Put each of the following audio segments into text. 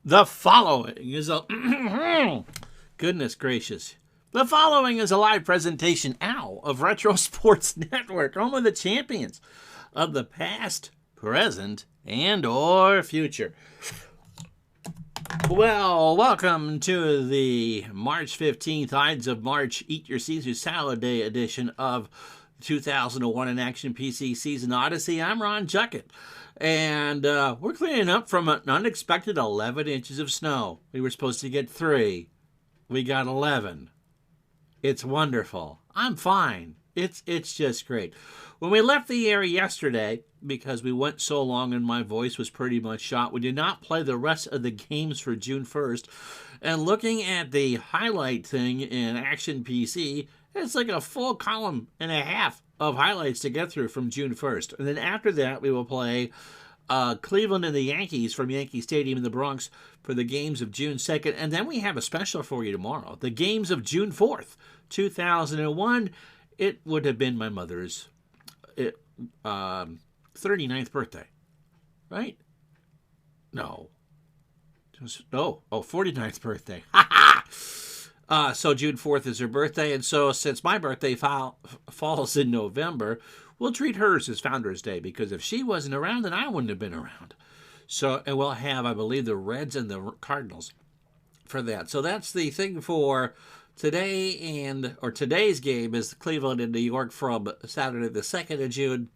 The following is a goodness gracious. The following is a live presentation now of Retro Sports Network, home of the champions of the past, present, and or future. Well, welcome to the March 15th Ides of March Eat Your Caesar Salad Day edition of 2001 in Action PC Season Odyssey. I'm Ron Juckett. And we're cleaning up from an unexpected 11 inches of snow. We were supposed to get 3. We got 11. It's wonderful. I'm fine. It's just great. When we left the air yesterday, because we went so long and my voice was pretty much shot, we did not play the rest of the games for June 1st. And looking at the highlight thing in Action PC, it's like a full column and a half of highlights to get through from June 1st. And then after that, we will play Cleveland and the Yankees from Yankee Stadium in the Bronx for the games of June 2nd. And then we have a special for you tomorrow, the games of June 4th, 2001. It would have been my mother's 39th birthday, right? No. 49th birthday. So June 4th is her birthday, and so since my birthday falls in November, we'll treat hers as Founders Day, because if she wasn't around, then I wouldn't have been around. So, and we'll have, I believe, the Reds and the Cardinals for that. So that's the thing for today, or today's game is Cleveland and New York from Saturday the 2nd of June,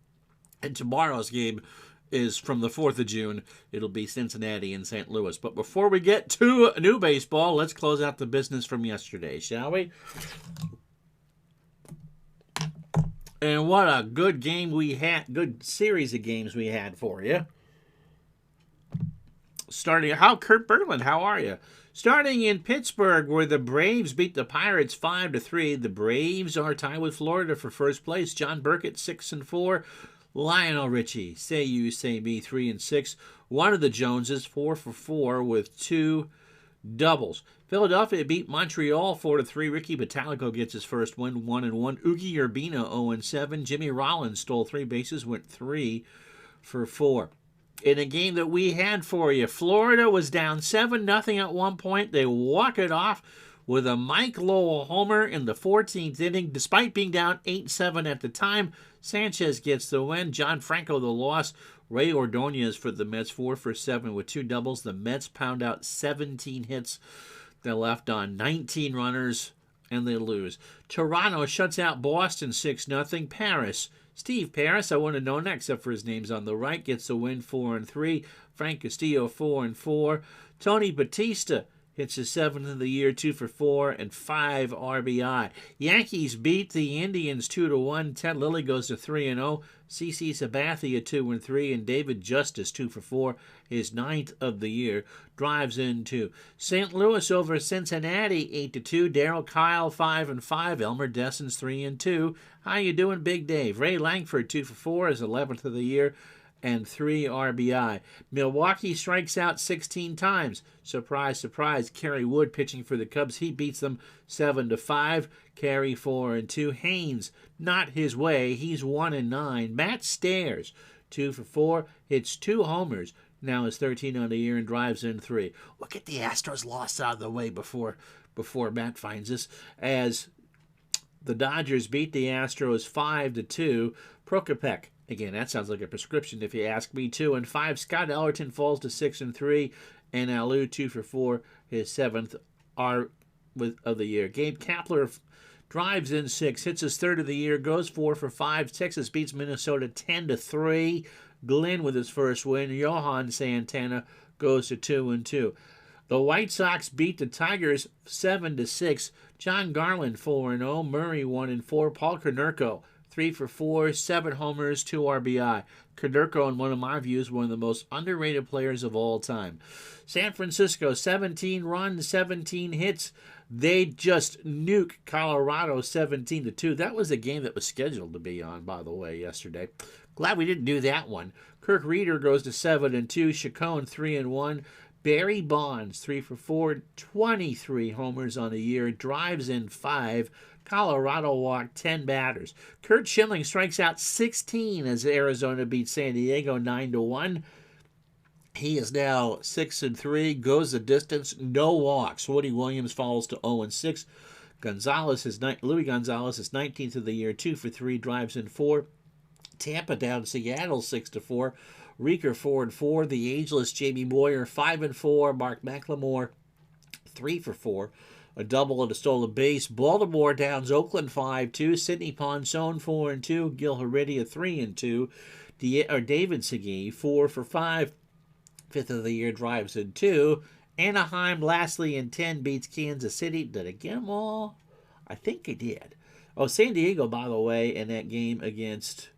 and tomorrow's game is from the 4th of June. It'll be Cincinnati and St. Louis. But before we get to new baseball, let's close out the business from yesterday, shall we? And what a good game we had, good series of games we had for you. Kurt Berglund, how are you? Starting in Pittsburgh, where the Braves beat the Pirates 5-3. The Braves are tied with Florida for first place. John Burkett 6-4. Lionel Richie, say you, say me, 3-6. One of the Joneses, 4-4 with 2 doubles. Philadelphia beat Montreal 4-3. Ricky Bottalico gets his first win, 1-1. Oogie Urbina 0-7. Jimmy Rollins stole 3 bases, went 3-4. In a game that we had for you, Florida was down 7-0 at one point. They walk it off with a Mike Lowell homer in the 14th inning. Despite being down 8-7 at the time, Sanchez gets the win. John Franco the loss. Ray Ordonez for the Mets, 4-7 with 2 doubles. The Mets pound out 17 hits. They left on 19 runners, and they lose. Toronto shuts out Boston 6-0. Paris, Steve Paris, I wouldn't have known that except for his name's on the right, gets the win 4-3. Frank Castillo 4-4. Tony Batista hits his 7th of the year, 2-4, and 5 RBI. Yankees beat the Indians 2-1. Ted Lilly goes to 3-0. CC Sabathia 2-3, and David Justice 2-4, his 9th of the year. Drives in 2. St. Louis over Cincinnati 8-2. Darryl Kyle 5-5. Elmer Dessens 3-2. How you doing, Big Dave? Ray Langford 2-4, his 11th of the year, and 3 RBI. Milwaukee strikes out 16 times. Surprise, surprise. Kerry Wood pitching for the Cubs. He beats them 7-5. Kerry 4-2. Haynes, not his way. He's 1-9. Matt Stairs, 2-4. Hits 2 homers. Now is 13 on the year and drives in 3. We'll get the Astros loss out of the way before Matt finds us, as the Dodgers beat the Astros 5-2. Prokopek, again, that sounds like a prescription if you ask me, 2-5. Scott Ellerton falls to 6-3, and Alou 2-4, his 7th of the year. Gabe Kapler drives in 6, hits his 3rd of the year, goes 4-5. Texas beats Minnesota 10-3. Glenn with his first win. Johan Santana goes to 2-2. The White Sox beat the Tigers 7-6. John Garland 4-0. Murray 1-4. Paul Konerko 3-4, 7 homers, 2 RBI. Konerko, in one of my views, one of the most underrated players of all time. San Francisco, 17 runs, 17 hits. They just nuke Colorado 17-2. That was a game that was scheduled to be on, by the way, yesterday. Glad we didn't do that one. Kirk Reeder goes to 7-2. Chacon 3-1. Barry Bonds 3-4, 23 homers on the year, drives in 5. Colorado walked 10 batters. Kurt Schilling strikes out 16 as Arizona beats San Diego 9-1. He is now 6-3, goes the distance, no walks. Woody Williams falls to 0-6. Louis Gonzalez is 19th of the year, 2-for-3, drives in 4. Tampa down Seattle 6-4. Reeker 4-4. The ageless Jamie Moyer 5-4. Mark McLemore 3-for-4. A double and a stolen base. Baltimore downs Oakland 5-2. Sidney Ponson 4-2. Gil Heredia 3-2. David Segui 4-for-5. 5th of the year, drives in 2. Anaheim lastly in 10 beats Kansas City. Did I get them all? I think I did. Oh, San Diego, by the way, in that game against...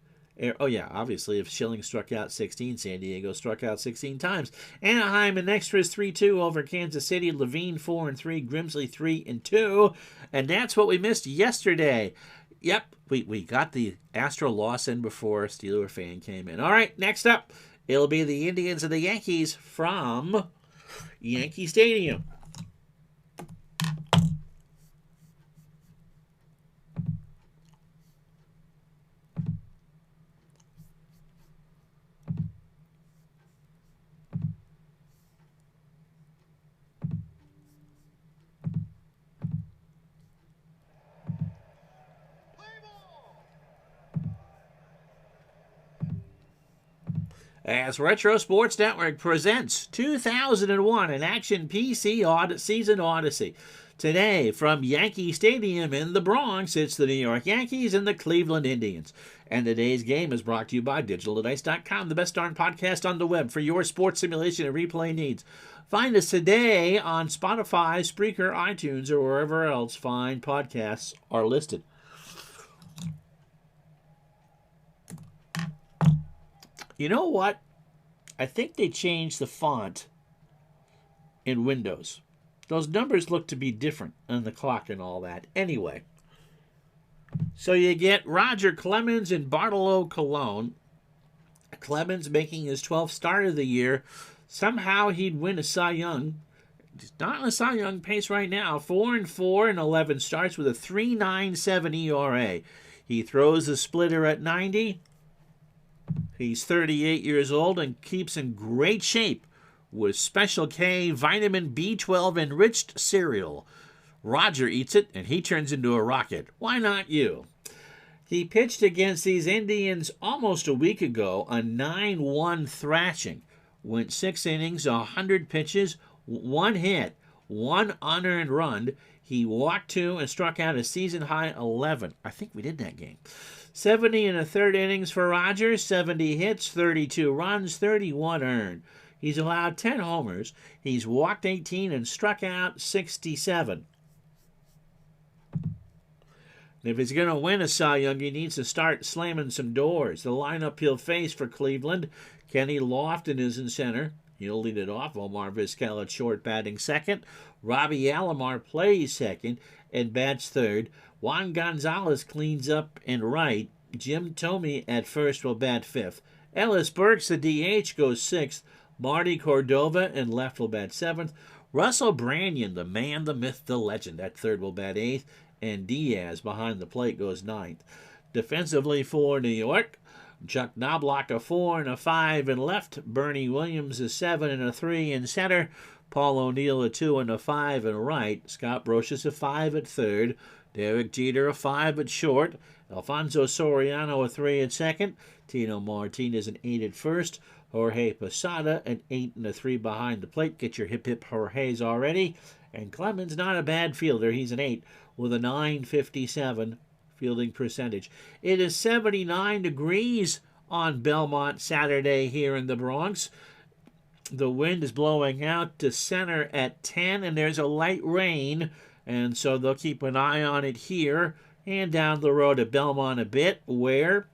Oh, yeah, obviously, if Schilling struck out 16, San Diego struck out 16 times. Anaheim in extras 3-2 over Kansas City. Levine 4-3, Grimsley 3-2. And that's what we missed yesterday. Yep, we got the Astro loss in before a Steeler fan came in. All right, next up, it'll be the Indians and the Yankees from Yankee Stadium. As Retro Sports Network presents 2001 an Action PC Season Odyssey. Today, from Yankee Stadium in the Bronx, it's the New York Yankees and the Cleveland Indians. And today's game is brought to you by DigitalDice.com, the best darn podcast on the web for your sports simulation and replay needs. Find us today on Spotify, Spreaker, iTunes, or wherever else fine podcasts are listed. You know what? I think they changed the font in Windows. Those numbers look to be different on the clock and all that. Anyway, so you get Roger Clemens and Bartolo Colon. Clemens making his 12th start of the year. Somehow he'd win a Cy Young. He's not on a Cy Young pace right now. 4-4 in 11 starts with a 3.97 ERA. He throws a splitter at 90. He's 38 years old and keeps in great shape with Special K vitamin B12 enriched cereal. Roger eats it and he turns into a rocket. Why not you? He pitched against these Indians almost a week ago, a 9-1 thrashing. Went 6 innings, 100 pitches, 1 hit, 1 unearned run. He walked 2 and struck out a season-high 11. I think we did that game. 70 in a third innings for Rogers, 70 hits, 32 runs, 31 earned. He's allowed 10 homers. He's walked 18 and struck out 67. If he's going to win a Cy Young, he needs to start slamming some doors. The lineup he'll face for Cleveland, Kenny Lofton is in center. He'll lead it off. Omar Vizquel at short, batting second. Robbie Alomar plays second and bats third. Juan Gonzalez cleans up in right. Jim Thome at first will bat fifth. Ellis Burks, the DH, goes sixth. Marty Cordova in left will bat seventh. Russell Branyan, the man, the myth, the legend, at third will bat eighth. And Diaz behind the plate goes ninth. Defensively for New York, Chuck Knobloch a 4 and a 5 in left. Bernie Williams a 7 and a 3 in center. Paul O'Neill a 2 and a 5 in right. Scott Brocious a 5 at third. Derek Jeter a 5 at short. Alfonso Soriano a 3 at second. Tino Martinez an 8 at first. Jorge Posada an 8 and a 3 behind the plate. Get your hip hip Jorge's already. And Clemens not a bad fielder. He's an 8 with a 957 fielding percentage. It is 79 degrees on Belmont Saturday here in the Bronx. The wind is blowing out to center at 10, and there's a light rain, and so they'll keep an eye on it here and down the road at Belmont a bit, where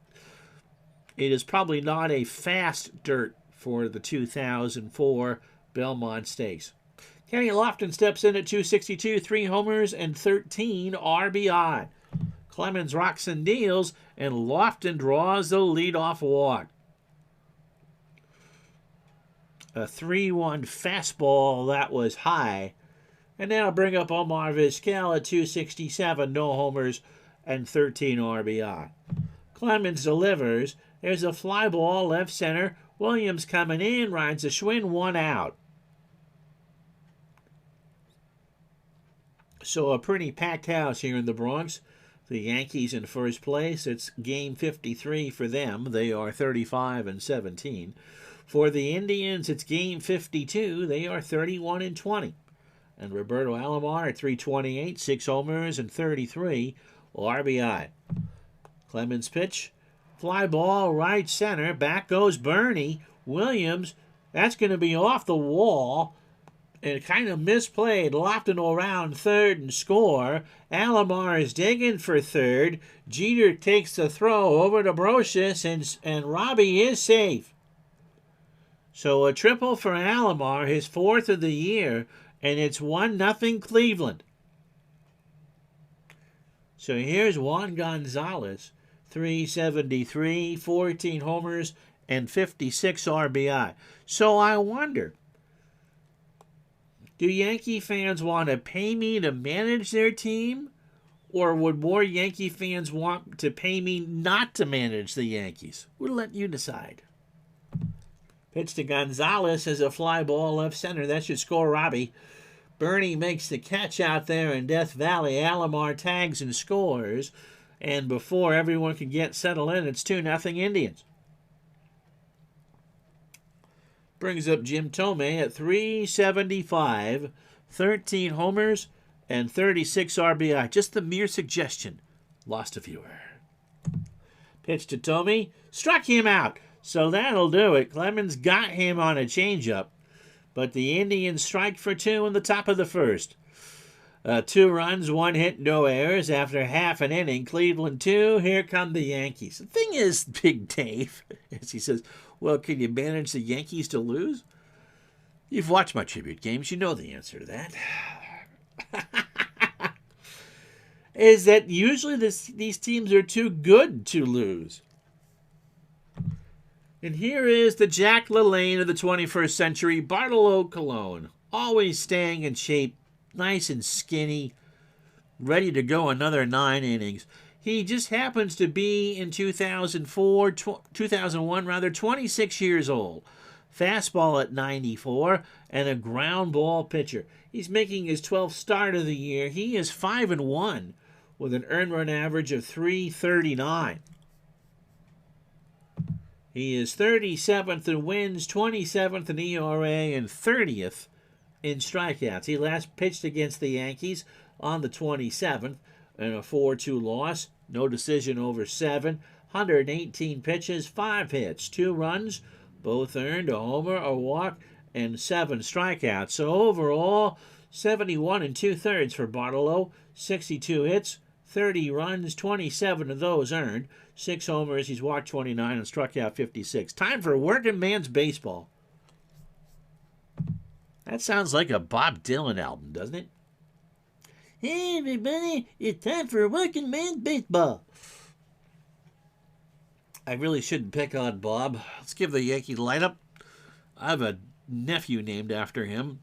it is probably not a fast dirt for the 2004 Belmont Stakes. Kenny Lofton steps in at 262, 3 homers and 13 RBI. Clemens rocks and deals, and Lofton draws the leadoff walk. A 3-1 fastball that was high. And now bring up Omar Vizquel at 267, no homers and 13 RBI. Clemens delivers. There's a fly ball left center. Williams coming in, rides a Schwinn, 1 out. So a pretty packed house here in the Bronx. The Yankees in first place. It's game 53 for them. They are 35-17. For the Indians, it's game 52. They are 31-20. And Roberto Alomar at 328, 6 homers and 33 RBI. Clemens pitch. Fly ball right center. Back goes Bernie. Williams, that's going to be off the wall. And kind of misplayed, lofting around third and score. Alomar is digging for third. Jeter takes the throw over to Brocious, and Robbie is safe. So a triple for Alomar, his 4th of the year, and it's 1-0 Cleveland. So here's Juan Gonzalez, 373, 14 homers, and 56 RBI. So I wonder, do Yankee fans want to pay me to manage their team? Or would more Yankee fans want to pay me not to manage the Yankees? We'll let you decide. Pitch to Gonzalez as a fly ball left center. That should score Robbie. Bernie makes the catch out there in Death Valley. Alomar tags and scores. And before everyone can get settled in, it's 2-0 Indians. Brings up Jim Thome at 375, 13 homers, and 36 RBI. Just the mere suggestion lost a viewer. Pitch to Thome, struck him out. So that'll do it. Clemens got him on a changeup, but the Indians strike for 2 in the top of the first. 2 runs, 1 hit, no errors. After half an inning, Cleveland 2. Here come the Yankees. The thing is, Big Dave, as he says, well, can you manage the Yankees to lose? You've watched my tribute games. You know the answer to that. Is that usually these teams are too good to lose. And here is the Jack LaLanne of the 21st century, Bartolo Colon. Always staying in shape, nice and skinny, ready to go another 9 innings. He just happens to be in 2001, 26 years old. Fastball at 94 and a ground ball pitcher. He's making his 12th start of the year. He is 5-1 with an earned run average of 339. He is 37th in wins, 27th in ERA, and 30th in strikeouts. He last pitched against the Yankees on the 27th in a 4-2 loss. No decision over 7. 118 pitches, 5 hits, 2 runs, both earned, a homer, a walk, and 7 strikeouts. So overall, 71 2/3 for Bartolo, 62 hits, 30 runs, 27 of those earned, 6 homers, he's walked 29 and struck out 56. Time for working man's baseball. That sounds like a Bob Dylan album, doesn't it? Hey everybody, it's time for working man's baseball. I really shouldn't pick on Bob. Let's give the Yankee lineup. I have a nephew named after him.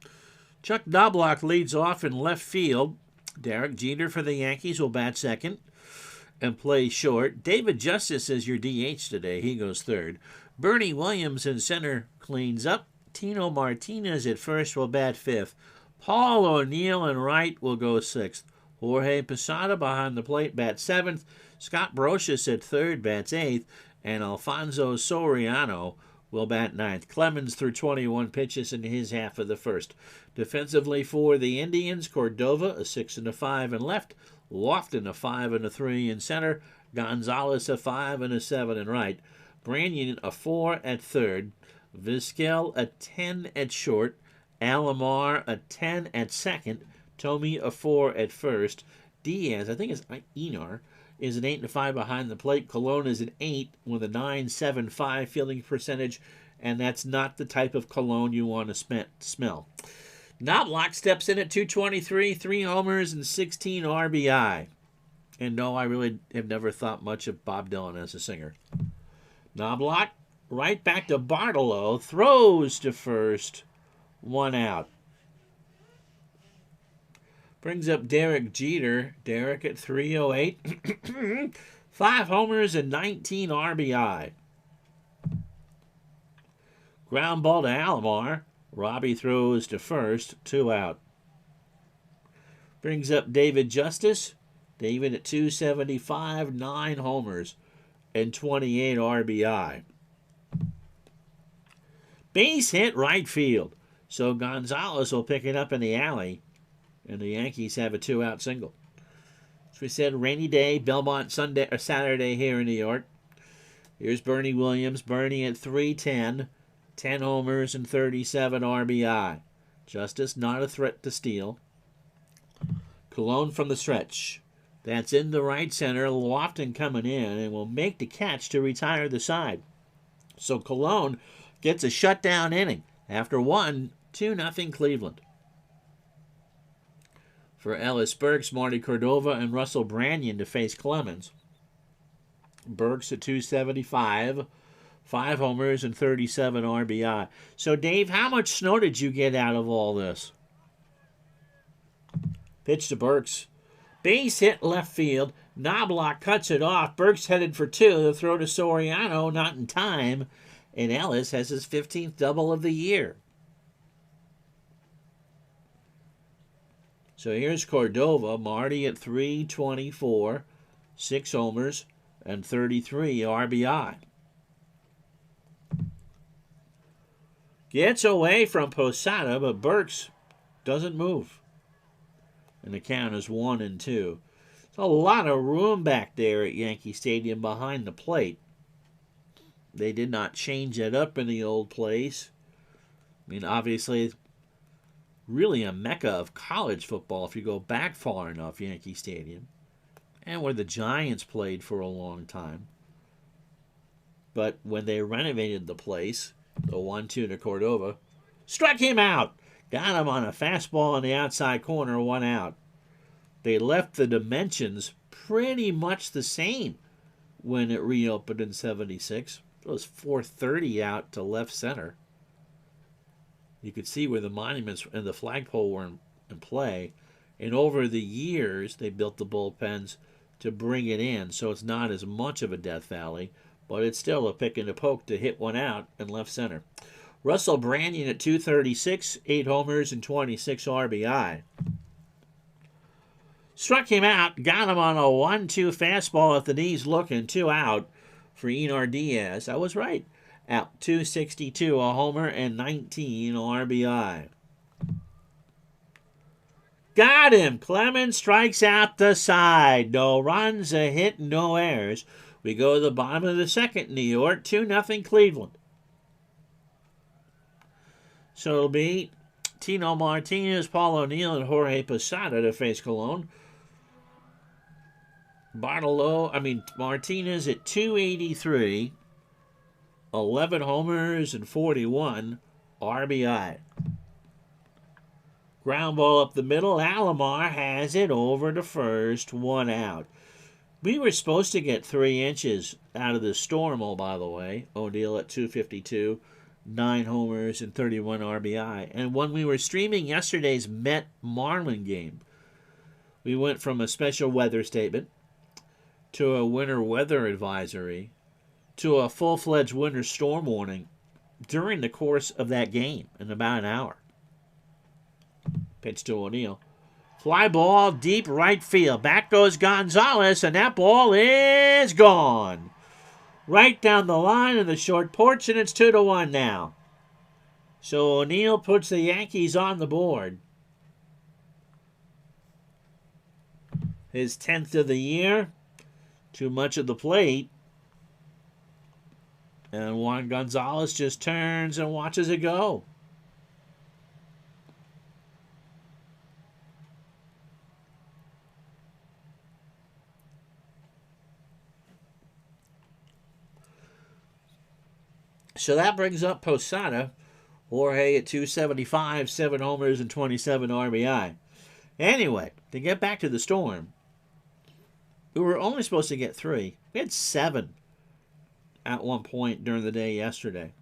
Chuck Knobloch leads off in left field. Derek Jeter for the Yankees will bat second and play short. David Justice is your DH today. He goes third. Bernie Williams in center cleans up. Tino Martinez at first will bat fifth. Paul O'Neill in right will go sixth. Jorge Posada behind the plate bats seventh. Scott Brocious at third bats eighth. And Alfonso Soriano will bat ninth. Clemens threw 21 pitches in his half of the first. Defensively for the Indians, Cordova a 6 and a 5 in left. Lofton a 5 and a 3 in center. Gonzalez a 5 and a 7 in right. Branyan a 4 at third. Vizquel a 10 at short. Alomar a 10 at second. Thome a 4 at first. Diaz, I think it's Enar, is an 8 and 5 behind the plate. Colon is an 8 with a 9.75 fielding percentage, and that's not the type of cologne you want to smell. Knobloch steps in at 223, 3 homers and 16 RBI. And no, I really have never thought much of Bob Dylan as a singer. Knobloch, right back to Bartolo, throws to first, 1 out. Brings up Derek Jeter. Derek at 308. 5 homers and 19 RBI. Ground ball to Alomar. Robbie throws to first, 2 out. Brings up David Justice. David at 275, 9 homers, and 28 RBI. Base hit right field. So Gonzalez will pick it up in the alley, and the Yankees have a 2-out single. As we said, rainy day, Belmont Sunday or Saturday here in New York. Here's Bernie Williams. Bernie at 310, 10 homers and 37 RBI. Justice not a threat to steal. Colon from the stretch. That's in the right center. Lofton coming in and will make the catch to retire the side. So Colon gets a shutdown inning after 1-2 Cleveland. For Ellis Burks, Marty Cordova, and Russell Branyan to face Clemens. Burks at 275, 5 homers and 37 RBI. So, Dave, how much snow did you get out of all this? Pitch to Burks. Base hit left field. Knobloch cuts it off. Burks headed for 2. The throw to Soriano, not in time. And Ellis has his 15th double of the year. So here's Cordova. Marty at 324, 6 homers, and 33 RBI. Gets away from Posada, but Burks doesn't move. And the count is 1-2. There's a lot of room back there at Yankee Stadium behind the plate. They did not change it up in the old place. I mean, obviously, really a mecca of college football if you go back far enough, Yankee Stadium. And where the Giants played for a long time. But when they renovated the place, the 1-2 to Cordova, struck him out. Got him on a fastball in the outside corner, 1 out. They left the dimensions pretty much the same when it reopened in 76. It was 430 out to left center. You could see where the monuments and the flagpole were in play. And over the years, they built the bullpens to bring it in, so it's not as much of a Death Valley, but it's still a pick and a poke to hit one out in left center. Russell Branyan at 236, 8 homers and 26 RBI. Struck him out, got him on a 1-2 fastball at the knees looking, 2 out for Enar Diaz. I was right. Out 262, a homer and 19 RBI. Got him. Clemens strikes out the side. No runs, a hit, no errors. We go to the bottom of the second, New York, 2-0 Cleveland. So it'll be Tino Martinez, Paul O'Neill, and Jorge Posada to face Colon. Martinez at 283, 11 homers and 41 RBI. Ground ball up the middle. Alomar has it over to first, 1 out. We were supposed to get 3 inches out of the storm, by the way. O'Neill at 252, 9 homers and 31 RBI. And when we were streaming yesterday's Met-Marlin game, we went from a special weather statement to a winter weather advisory to a full-fledged winter storm warning during the course of that game in about an hour. Pitch to O'Neill. Fly ball, deep right field. Back goes Gonzalez, and that ball is gone. Right down the line in the short porch, and it's 2-1 now. So O'Neill puts the Yankees on the board. His 10th of the year. Too much of the plate. And Juan Gonzalez just turns and watches it go. So that brings up Posada. Jorge at 275, 7 homers and 27 RBI. Anyway, to get back to the storm, we were only supposed to get 3. We had 7 at one point during the day yesterday.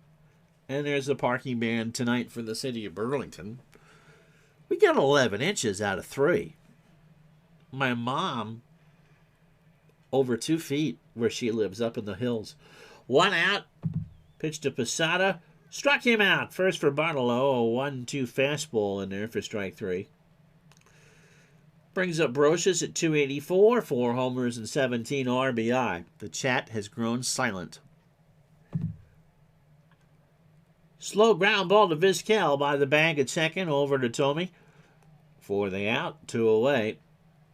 And there's the parking ban tonight for the city of Burlington. We got 11 inches out of 3. My mom, over 2 feet where she lives up in the hills. 1 out. Pitch to Posada. Struck him out. First for Bartolo, a 1-2 fastball in there for strike 3. Brings up Brocious at 284, 4 homers and 17 RBI. The chat has grown silent. Slow ground ball to Vizquel by the bag at second, over to Tomey. For the out, 2 away.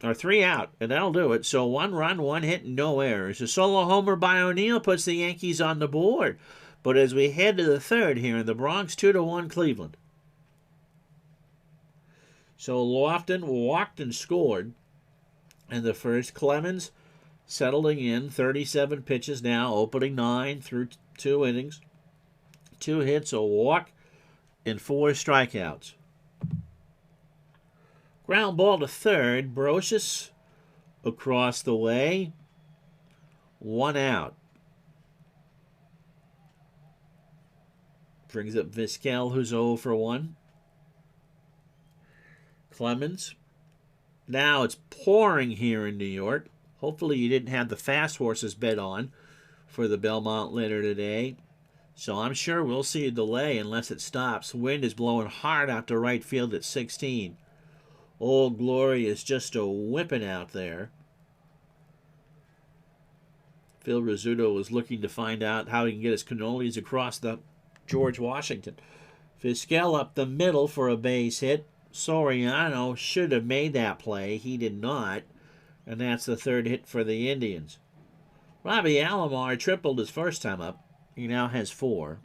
Or 3 out, and that'll do it. So 1 run, 1 hit, no errors. A solo homer by O'Neill puts the Yankees on the board. But as we head to the third here in the Bronx, 2-1 Cleveland. So Lofton walked and scored. And the first, Clemens settling in, 37 pitches now, opening 9 through 2 innings. 2 hits, a walk, and 4 strikeouts. Ground ball to third. Brocious across the way. 1 out. Brings up Vizquel, who's 0 for 1. Clemens. Now it's pouring here in New York. Hopefully you didn't have the fast horses bet on for the Belmont later today. So I'm sure we'll see a delay unless it stops. Wind is blowing hard out to right field at 16. Old Glory is just a whipping out there. Phil Rizzuto was looking to find out how he can get his cannolis across the George Washington. Vizquel up the middle for a base hit. Soriano should have made that play. He did not. And that's the third hit for the Indians. Robbie Alomar tripled his first time up. He now has 4.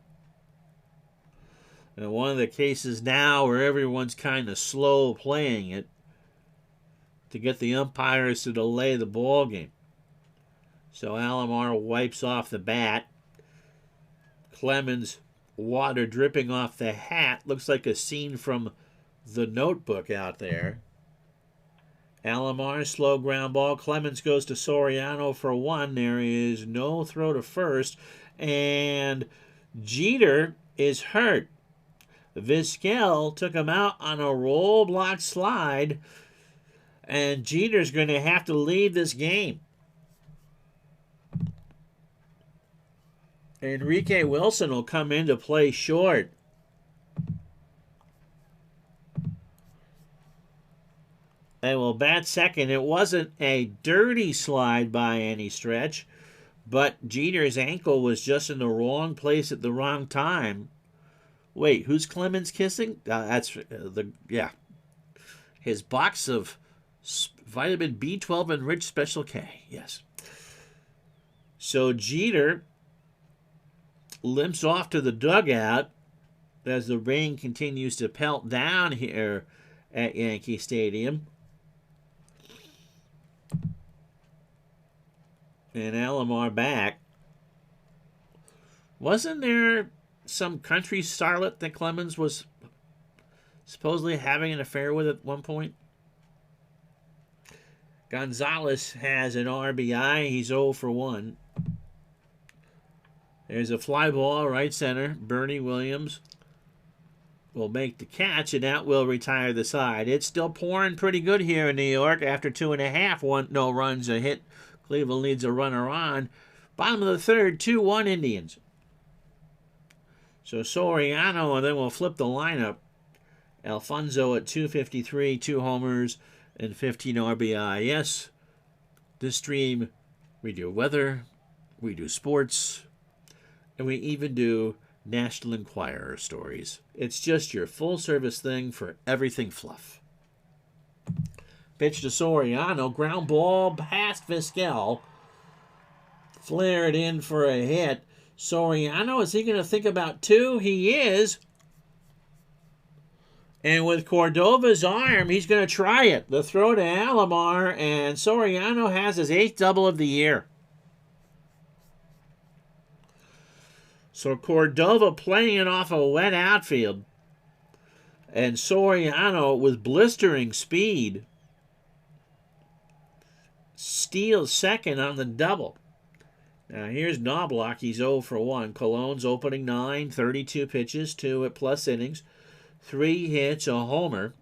And one of the cases now where everyone's kind of slow playing it to get the umpires to delay the ball game. So Alomar wipes off the bat. Clemens, water dripping off the hat. Looks like a scene from The Notebook out there. Alomar, slow ground ball. Clemens goes to Soriano for 1. There is no throw to first. And Jeter is hurt. Vizquel took him out on a roll block slide. And Jeter's going to have to leave this game. Enrique Wilson will come in to play short. And will bat second. It wasn't a dirty slide by any stretch, but Jeter's ankle was just in the wrong place at the wrong time. Wait, who's Clemens kissing? That's his box of vitamin B12 enriched Special K. Yes. So Jeter limps off to the dugout as the rain continues to pelt down here at Yankee Stadium. And Alomar back. Wasn't there some country starlet that Clemens was supposedly having an affair with at one point? Gonzalez has an RBI. He's 0 for 1. There's a fly ball right center. Bernie Williams will make the catch, and that will retire the side. It's still pouring pretty good here in New York after 2.5. No runs, a hit. Cleveland leads a runner on. Bottom of the third, 2-1 Indians. So Soriano, and then we'll flip the lineup. Alfonso at 253, 2 homers, and 15 RBI. Yes, this stream, we do weather, we do sports, and we even do National Enquirer stories. It's just your full-service thing for everything fluff. Pitch to Soriano, ground ball past Vizquel. Flared in for a hit. Soriano, is he going to think about 2? He is. And with Cordova's arm, he's going to try it. The throw to Alomar, and Soriano has his 8th double of the year. So Cordova playing it off a wet outfield. And Soriano with blistering speed steals second on the double. Now here's Knobloch. He's 0 for 1. Cologne's opening 9, 32 pitches, 2 at plus innings, 3 hits, a homer,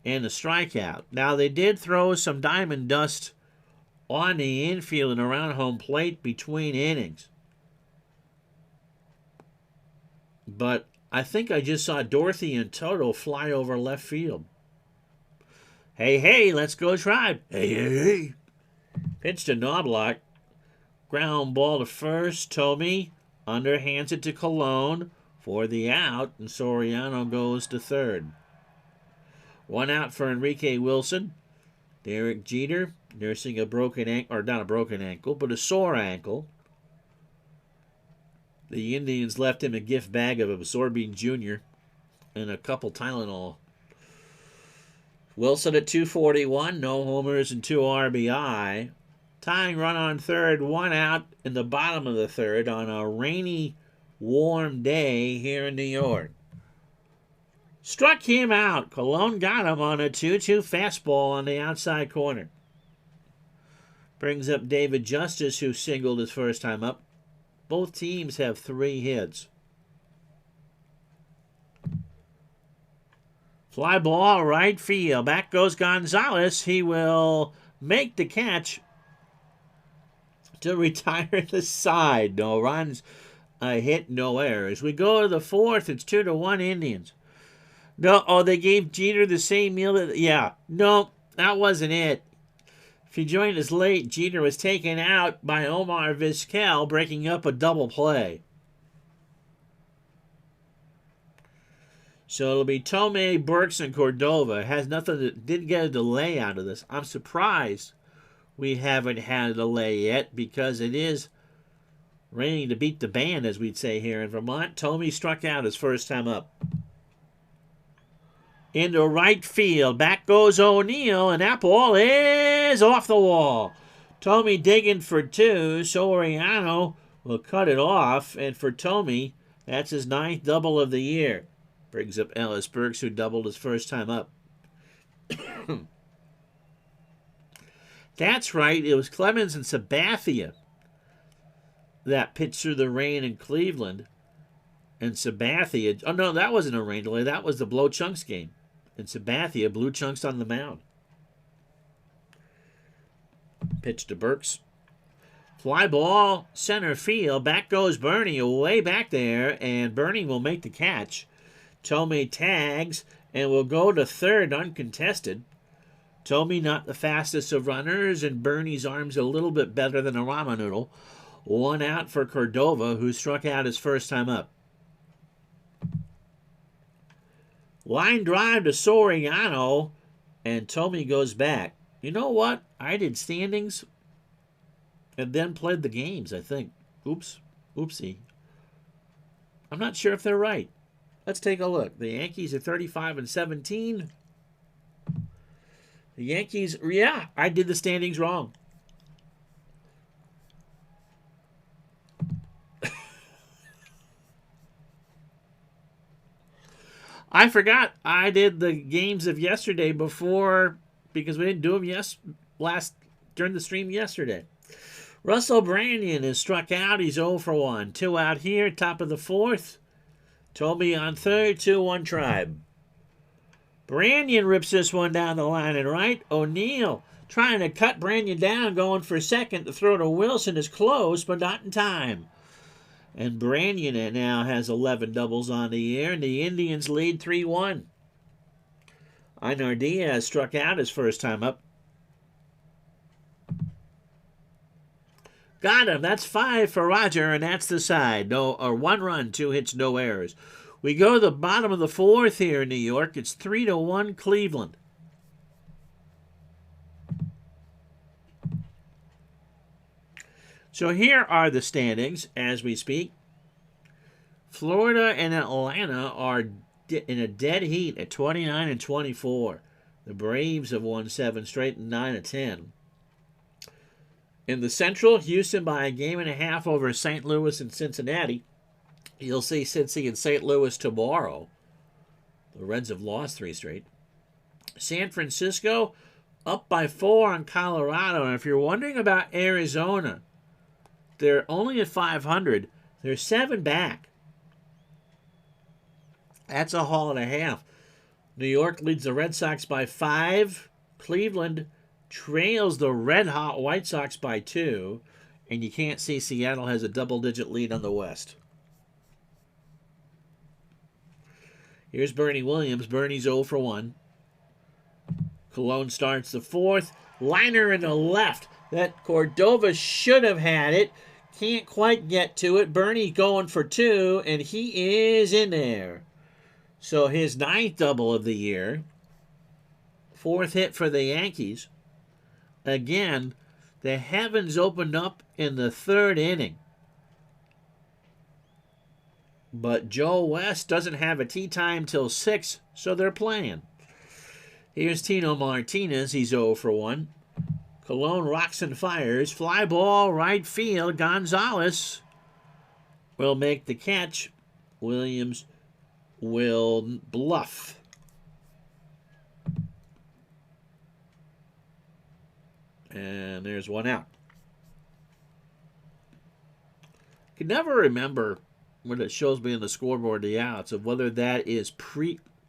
and a strikeout. Now they did throw some diamond dust on the infield and around home plate between innings. but I think I just saw Dorothy and Toto fly over left field. Hey, hey, let's go Tribe. Hey, hey, hey. Pitch to Knobloch. Ground ball to first. Tomey underhands it to Colon for the out, and Soriano goes to third. One out for Enrique Wilson. Derek Jeter nursing a broken ankle, or not a broken ankle, but a sore ankle. The Indians left him a gift bag of Absorbing Jr. and a couple Tylenol. Wilson at 241, no homers and 2 RBI. Tying run on third, one out in the bottom of the third on a rainy, warm day here in New York. Struck him out. Colon got him on a 2-2 fastball on the outside corner. Brings up David Justice, who singled his first time up. Both teams have 3 hits. Fly ball, right field. Back goes Gonzalez. He will make the catch to retire the side. No runs, a hit, no errors. We go to the fourth. It's 2-1 Indians. No, oh, they gave Jeter the same meal. Yeah, no, that wasn't it. If you joined us late, Jeter was taken out by Omar Vizquel, breaking up a double play. So it'll be Tomei, Burks, and Cordova. It has nothing didn't get a delay out of this. I'm surprised we haven't had a delay yet because it is raining to beat the band, as we'd say here in Vermont. Tomei struck out his first time up. Into right field. Back goes O'Neill, and that ball is off the wall. Tomei digging for 2. Soriano will cut it off, and for Tomei, that's his 9th double of the year. Brings up Ellis Burks, who doubled his first time up. That's right. It was Clemens and Sabathia that pitched through the rain in Cleveland. And Sabathia... Oh, no, that wasn't a rain delay. That was the Blow Chunks game. And Sabathia blew Chunks on the mound. Pitch to Burks. Fly ball, center field. Back goes Bernie, way back there. And Bernie will make the catch. Tomei tags and will go to third uncontested. Tomei not the fastest of runners, and Bernie's arm's a little bit better than a ramen noodle. One out for Cordova, who struck out his first time up. Line drive to Soriano, and Tomei goes back. You know what? I did standings and then played the games, I think. Oops. Oopsie. I'm not sure if they're right. Let's take a look. The Yankees are 35-17. The Yankees, yeah, I did the standings wrong. I forgot I did the games of yesterday before because we didn't do them during the stream yesterday. Russell Branyan is struck out. He's 0 for 1. 2 out here, top of the fourth. Tomei on third, 2-1 Tribe. Branyan rips this one down the line and right. O'Neill trying to cut Branyan down, going for second. The throw to Wilson is close, but not in time. And Branyan now has 11 doubles on the year, and the Indians lead 3-1. Einar Diaz struck out his first time up. Got him. That's 5 for Roger, and that's the side. 1 run, 2 hits, no errors. We go to the bottom of the fourth here in New York. It's 3-1 Cleveland. So here are the standings as we speak. Florida and Atlanta are in a dead heat at 29-24. The Braves have won 7 straight and 9-10. In the Central, Houston by a 1.5 games over St. Louis and Cincinnati. You'll see Cincy and St. Louis tomorrow. The Reds have lost 3 straight. San Francisco up by 4 on Colorado. And if you're wondering about Arizona, they're only at 500. They're 7 back. That's a haul and a half. New York leads the Red Sox by 5. Cleveland trails the red-hot White Sox by 2. And you can't see Seattle has a double-digit lead on the West. Here's Bernie Williams. Bernie's 0 for 1. Colon starts the 4th. Liner in the left. That Cordova should have had it. Can't quite get to it. Bernie going for 2, and he is in there. So his 9th double of the year. 4th hit for the Yankees. Again, the heavens opened up in the 3rd inning. But Joe West doesn't have a tee time till 6, so they're playing. Here's Tino Martinez. He's 0 for 1. Colon rocks and fires. Fly ball, right field. Gonzalez will make the catch. Williams will bluff. And there's one out. I can never remember when it shows me on the scoreboard the outs of whether that is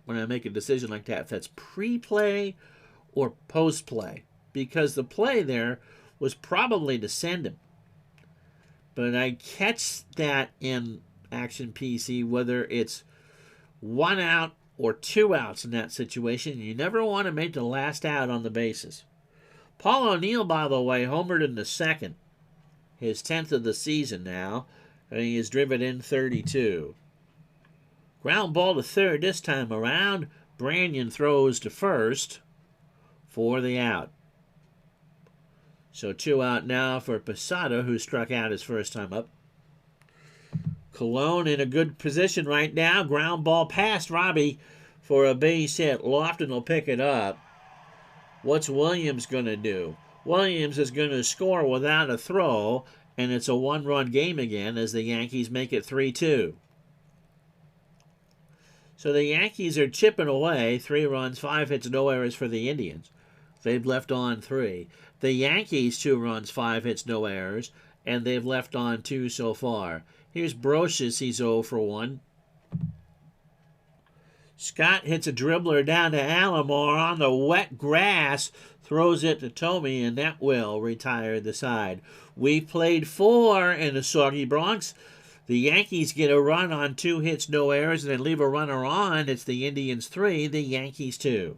when I make a decision like that, if that's pre-play or post-play. Because the play there was probably to send him. But I catch that in Action PC, whether it's 1 out or 2 outs in that situation. You never want to make the last out on the bases. Paul O'Neill, by the way, homered in the 2nd. His 10th of the season now. And he has driven in 32. Ground ball to 3rd this time around. Branyan throws to 1st for the out. So 2 out now for Posada, who struck out his first time up. Colon in a good position right now. Ground ball past Robbie for a base hit. Lofton will pick it up. What's Williams going to do? Williams is going to score without a throw, and it's a 1-run game again as the Yankees make it 3-2. So the Yankees are chipping away. 3 runs, 5 hits, no errors for the Indians. They've left on 3. The Yankees, 2 runs, 5 hits, no errors, and they've left on 2 so far. Here's Brocious. He's 0 for 1. Scott hits a dribbler down to Alomar on the wet grass, throws it to Tomey, and that will retire the side. We've played 4 in the soggy Bronx. The Yankees get a run on 2 hits, no errors, and then leave a runner on. It's the Indians 3, the Yankees 2.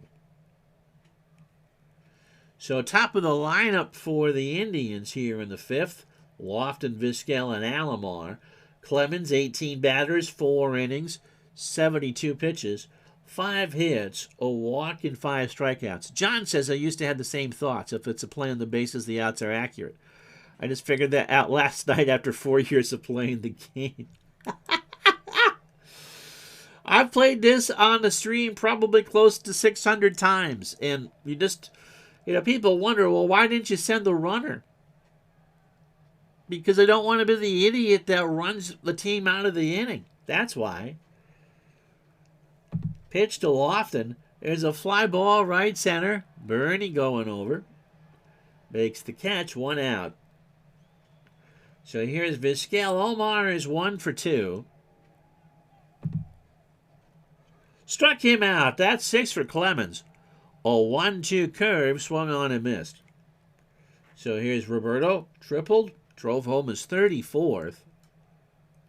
So top of the lineup for the Indians here in the 5th, Lofton, Vizquel, and Alomar. Clemens, 18 batters, 4 innings, 72 pitches, 5 hits, a walk, and 5 strikeouts. John says, I used to have the same thoughts. If it's a play on the bases, the outs are accurate. I just figured that out last night after 4 years of playing the game. I've played this on the stream probably close to 600 times. And people wonder, well, why didn't you send the runner? Because I don't want to be the idiot that runs the team out of the inning. That's why. Pitch to Lofton. There's a fly ball right center. Bernie going over. Makes the catch, 1 out. So here's Vizquel. Omar is 1 for 2. Struck him out. That's 6 for Clemens. A 1-2 curve swung on and missed. So here's Roberto. Tripled. Drove home his 34th.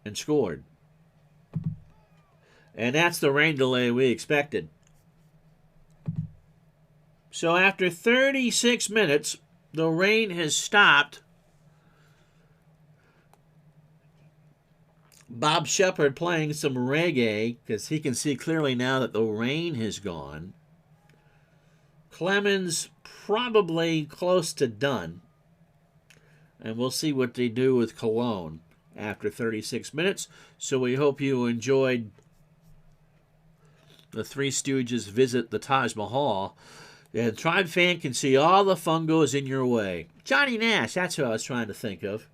And scored. And that's the rain delay we expected. So after 36 minutes, the rain has stopped. Bob Shepard playing some reggae because he can see clearly now that the rain has gone. Clemens probably close to done. And we'll see what they do with Colon after 36 minutes. So we hope you enjoyed the Three Stooges visit the Taj Mahal. And Tribe Fan can see all the fungos in your way. Johnny Nash, that's who I was trying to think of.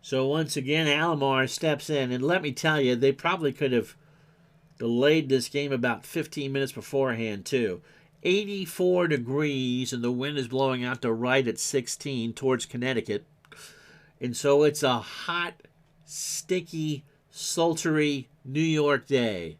So once again, Alomar steps in. And let me tell you, they probably could have delayed this game about 15 minutes beforehand, too. 84 degrees, and the wind is blowing out to right at 16 towards Connecticut. And so it's a hot, sticky, sultry New York day.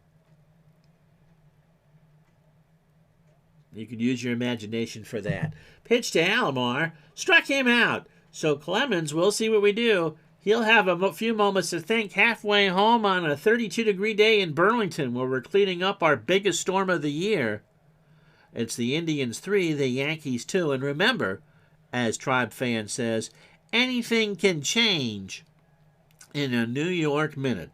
You could use your imagination for that. Pitch to Alomar. Struck him out. So Clemens, we'll see what we do. He'll have a few moments to think halfway home on a 32-degree day in Burlington where we're cleaning up our biggest storm of the year. It's the Indians 3, the Yankees 2. And remember, as Tribe Fan says, anything can change in a New York minute.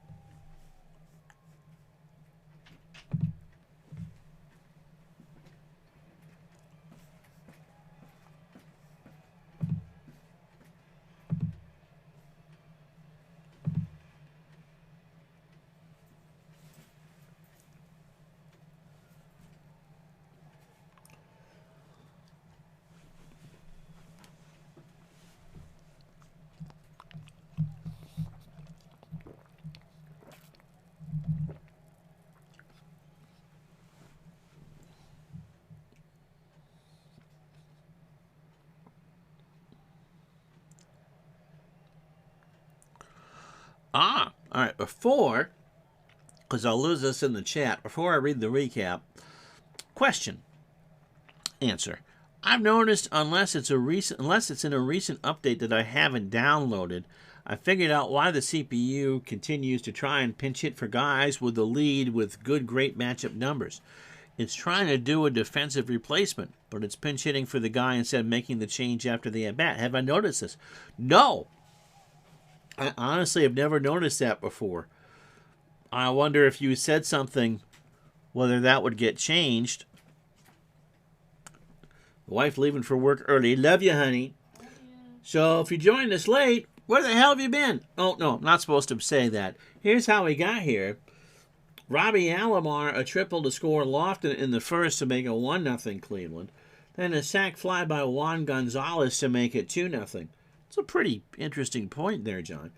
All right, because I'll lose this in the chat, before I read the recap, question, answer. I've noticed unless it's in a recent update that I haven't downloaded, I figured out why the CPU continues to try and pinch hit for guys with the lead with great matchup numbers. It's trying to do a defensive replacement, but it's pinch hitting for the guy instead of making the change after the at-bat. Have I noticed this? No. I honestly have never noticed that before. I wonder if you said something, whether that would get changed. The wife leaving for work early. Love you, honey. Love you. So if you joined us late, where the hell have you been? Oh, no, I'm not supposed to say that. Here's how we got here. Robbie Alomar, a triple to score Lofton in the first to make it 1-0 Cleveland. Then a sac fly by Juan Gonzalez to make it 2-0. It's a pretty interesting point there, John.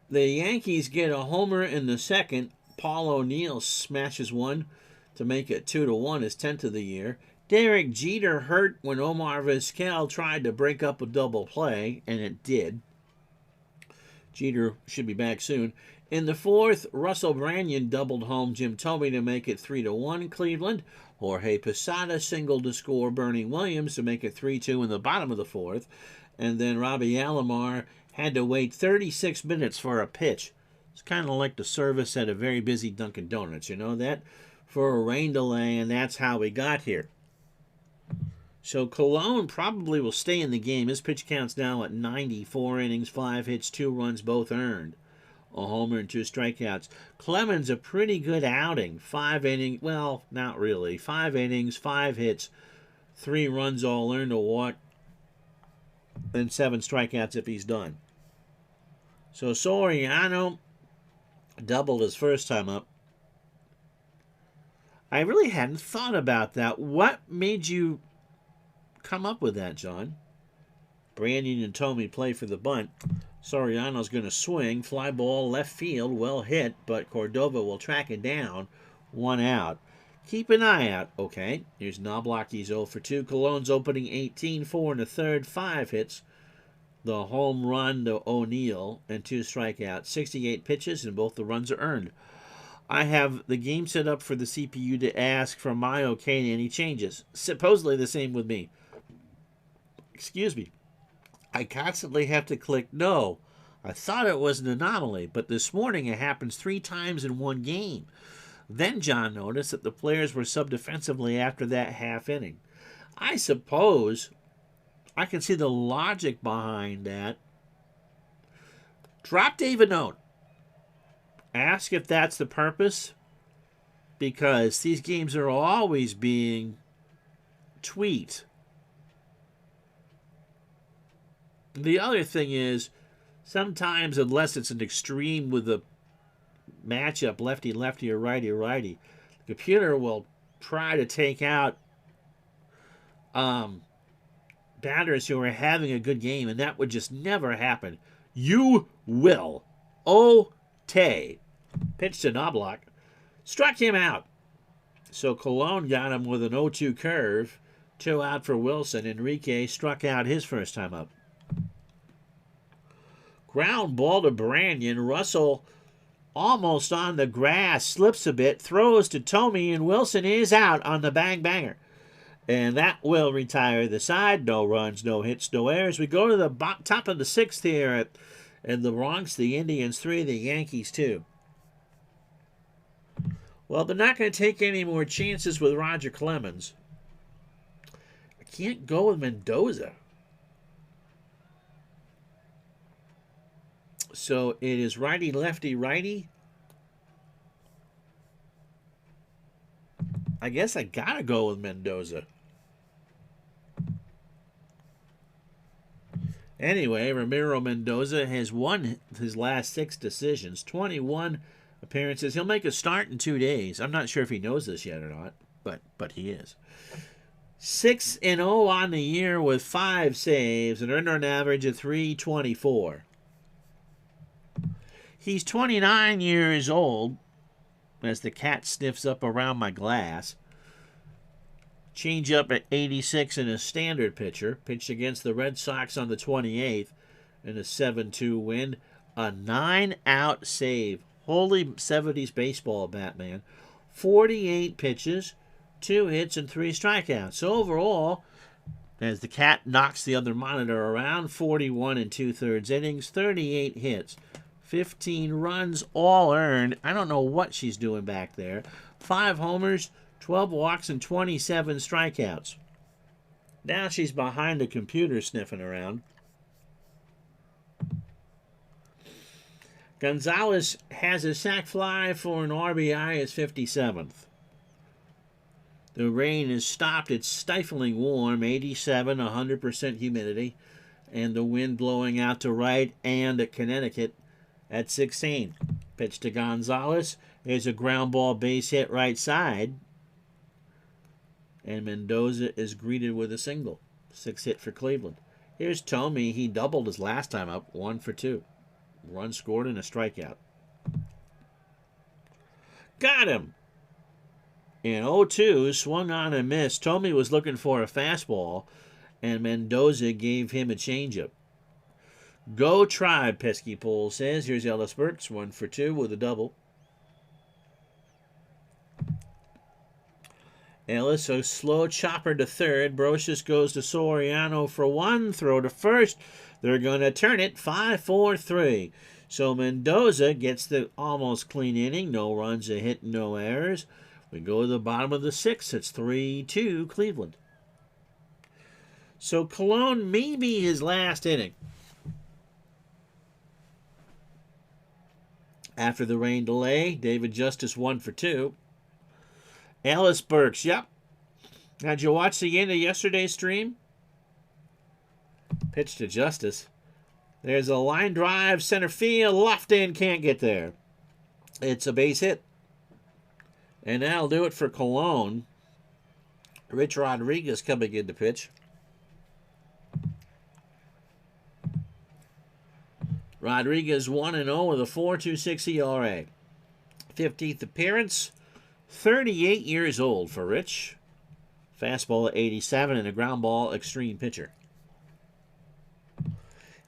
The Yankees get a homer in the second. Paul O'Neill smashes one to make it 2-1, his 10th of the year. Derek Jeter hurt when Omar Vizquel tried to break up a double play, and it did. Jeter should be back soon. In the fourth, Russell Branyan doubled home Jim Thome to make it 3-1 Cleveland. Jorge Posada singled to score Bernie Williams to make it 3-2 in the bottom of the fourth. And then Robbie Alomar had to wait 36 minutes for a pitch. It's kind of like the service at a very busy Dunkin' Donuts, you know that? For a rain delay, and that's how we got here. So Colon probably will stay in the game. His pitch count's now at 94 innings, 5 hits, 2 runs, both earned. A homer and 2 strikeouts. Clemens, a pretty good outing. 5 innings, well, not really. 5 innings, 5 hits, 3 runs all earned, a walk, and 7 strikeouts if he's done. So Soriano doubled his first time up. I really hadn't thought about that. What made you come up with that, John? Branyan and Thome play for the bunt. Soriano's going to swing. Fly ball left field. Well hit, but Cordova will track it down. 1 out. Keep an eye out. Okay, here's Knobloch. He's 0 for 2. Colon's opening 18, 4 in the third, 5 hits. The home run to O'Neill and 2 strikeouts. 68 pitches, and both the runs are earned. I have the game set up for the CPU to ask for my okay to any changes. Supposedly the same with me. Excuse me. I constantly have to click no. I thought it was an anomaly, but this morning it happens 3 times in one game. Then John noticed that the players were subbed defensively after that half inning. I suppose I can see the logic behind that. Drop David note. Ask if that's the purpose, because these games are always being tweaked. The other thing is, sometimes, unless it's an extreme with a matchup, lefty-lefty or righty-righty, the computer will try to take out batters who are having a good game, and that would just never happen. You will. Tay. Pitch to Knobloch. Struck him out. So Colon got him with an 0-2 curve. 2 out for Wilson. Enrique struck out his first time up. Ground ball to Branyan. Russell almost on the grass. Slips a bit. Throws to Thome, and Wilson is out on the bang-banger. And that will retire the side. No runs, no hits, no errors. We go to the top of the 6th here And the Bronx, the Indians 3, the Yankees 2. Well, they're not going to take any more chances with Roger Clemens. I can't go with Mendoza. So it is righty, lefty, righty. I guess I got to go with Mendoza. Anyway, Ramiro Mendoza has won his last 6 decisions, 21 appearances. He'll make a start in 2 days. I'm not sure if he knows this yet or not, but he is. 6-0 on the year with 5 saves, an earned run average of .324. He's 29 years old, as the cat sniffs up around my glass. Change up at 86 in a standard pitcher. Pitched against the Red Sox on the 28th in a 7-2 win. A 9-out save. Holy 70s baseball, Batman. 48 pitches, 2 hits, and 3 strikeouts. So overall, as the cat knocks the other monitor around, 41 2/3 innings, 38 hits, 15 runs, all earned. I don't know what she's doing back there. 5 homers, 12 walks, and 27 strikeouts. Now she's behind the computer sniffing around. Gonzalez has a sac fly for an RBI, his 57th. The rain has stopped. It's stifling warm, 87, 100% humidity, and the wind blowing out to right and at Connecticut at 16. Pitch to Gonzalez. There's a ground ball base hit right side. And Mendoza is greeted with a single. 6 hit for Cleveland. Here's Tomey. He doubled his last time up, 1 for 2. Run scored and a strikeout. Got him! In 0-2, swung on and missed. Tomey was looking for a fastball, and Mendoza gave him a changeup. Go Tribe, Pesky Pole says. Here's Ellis Burks, 1 for 2 with a double. Ellis, a slow chopper to third. Brocious goes to Soriano for 1. Throw to first. They're going to turn it 5-4-3. So Mendoza gets the almost clean inning. No runs, a hit, no errors. We go to the bottom of the 6th. It's 3-2 Cleveland. So Cologne may be his last inning. After the rain delay, David Justice 1 for 2. Ellis Burks, yep. Now, did you watch the end of yesterday's stream? Pitch to Justice. There's a line drive, center field, left in, can't get there. It's a base hit. And that'll do it for Cologne. Rich Rodriguez coming in to pitch. Rodriguez 1-0 with a 4.26 ERA. 15th appearance. 38 years old for Rich. Fastball at 87 and a ground ball extreme pitcher.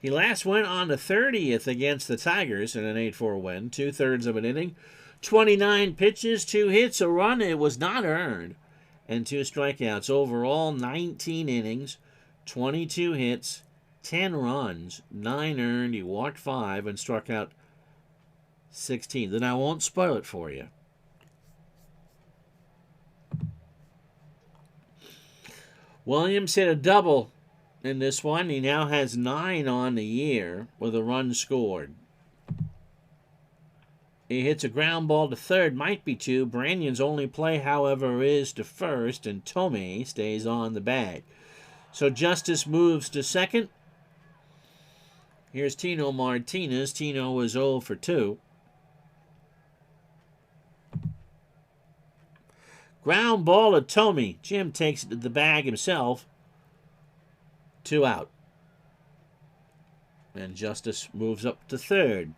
He last went on the 30th against the Tigers in an 8-4 win. 2/3 of an inning. 29 pitches, 2 hits, a run. It was not earned. And 2 strikeouts. Overall, 19 innings, 22 hits, 10 runs, 9 earned. He walked 5 and struck out 16. Then I won't spoil it for you. Williams hit a double in this one. He now has 9 on the year with a run scored. He hits a ground ball to third, might be 2. Brannion's only play, however, is to first, and Tomey stays on the bag. So Justice moves to second. Here's Tino Martinez. Tino was 0 for 2. Ground ball to Tomey. Jim takes it to the bag himself. 2 out. And Justice moves up to third.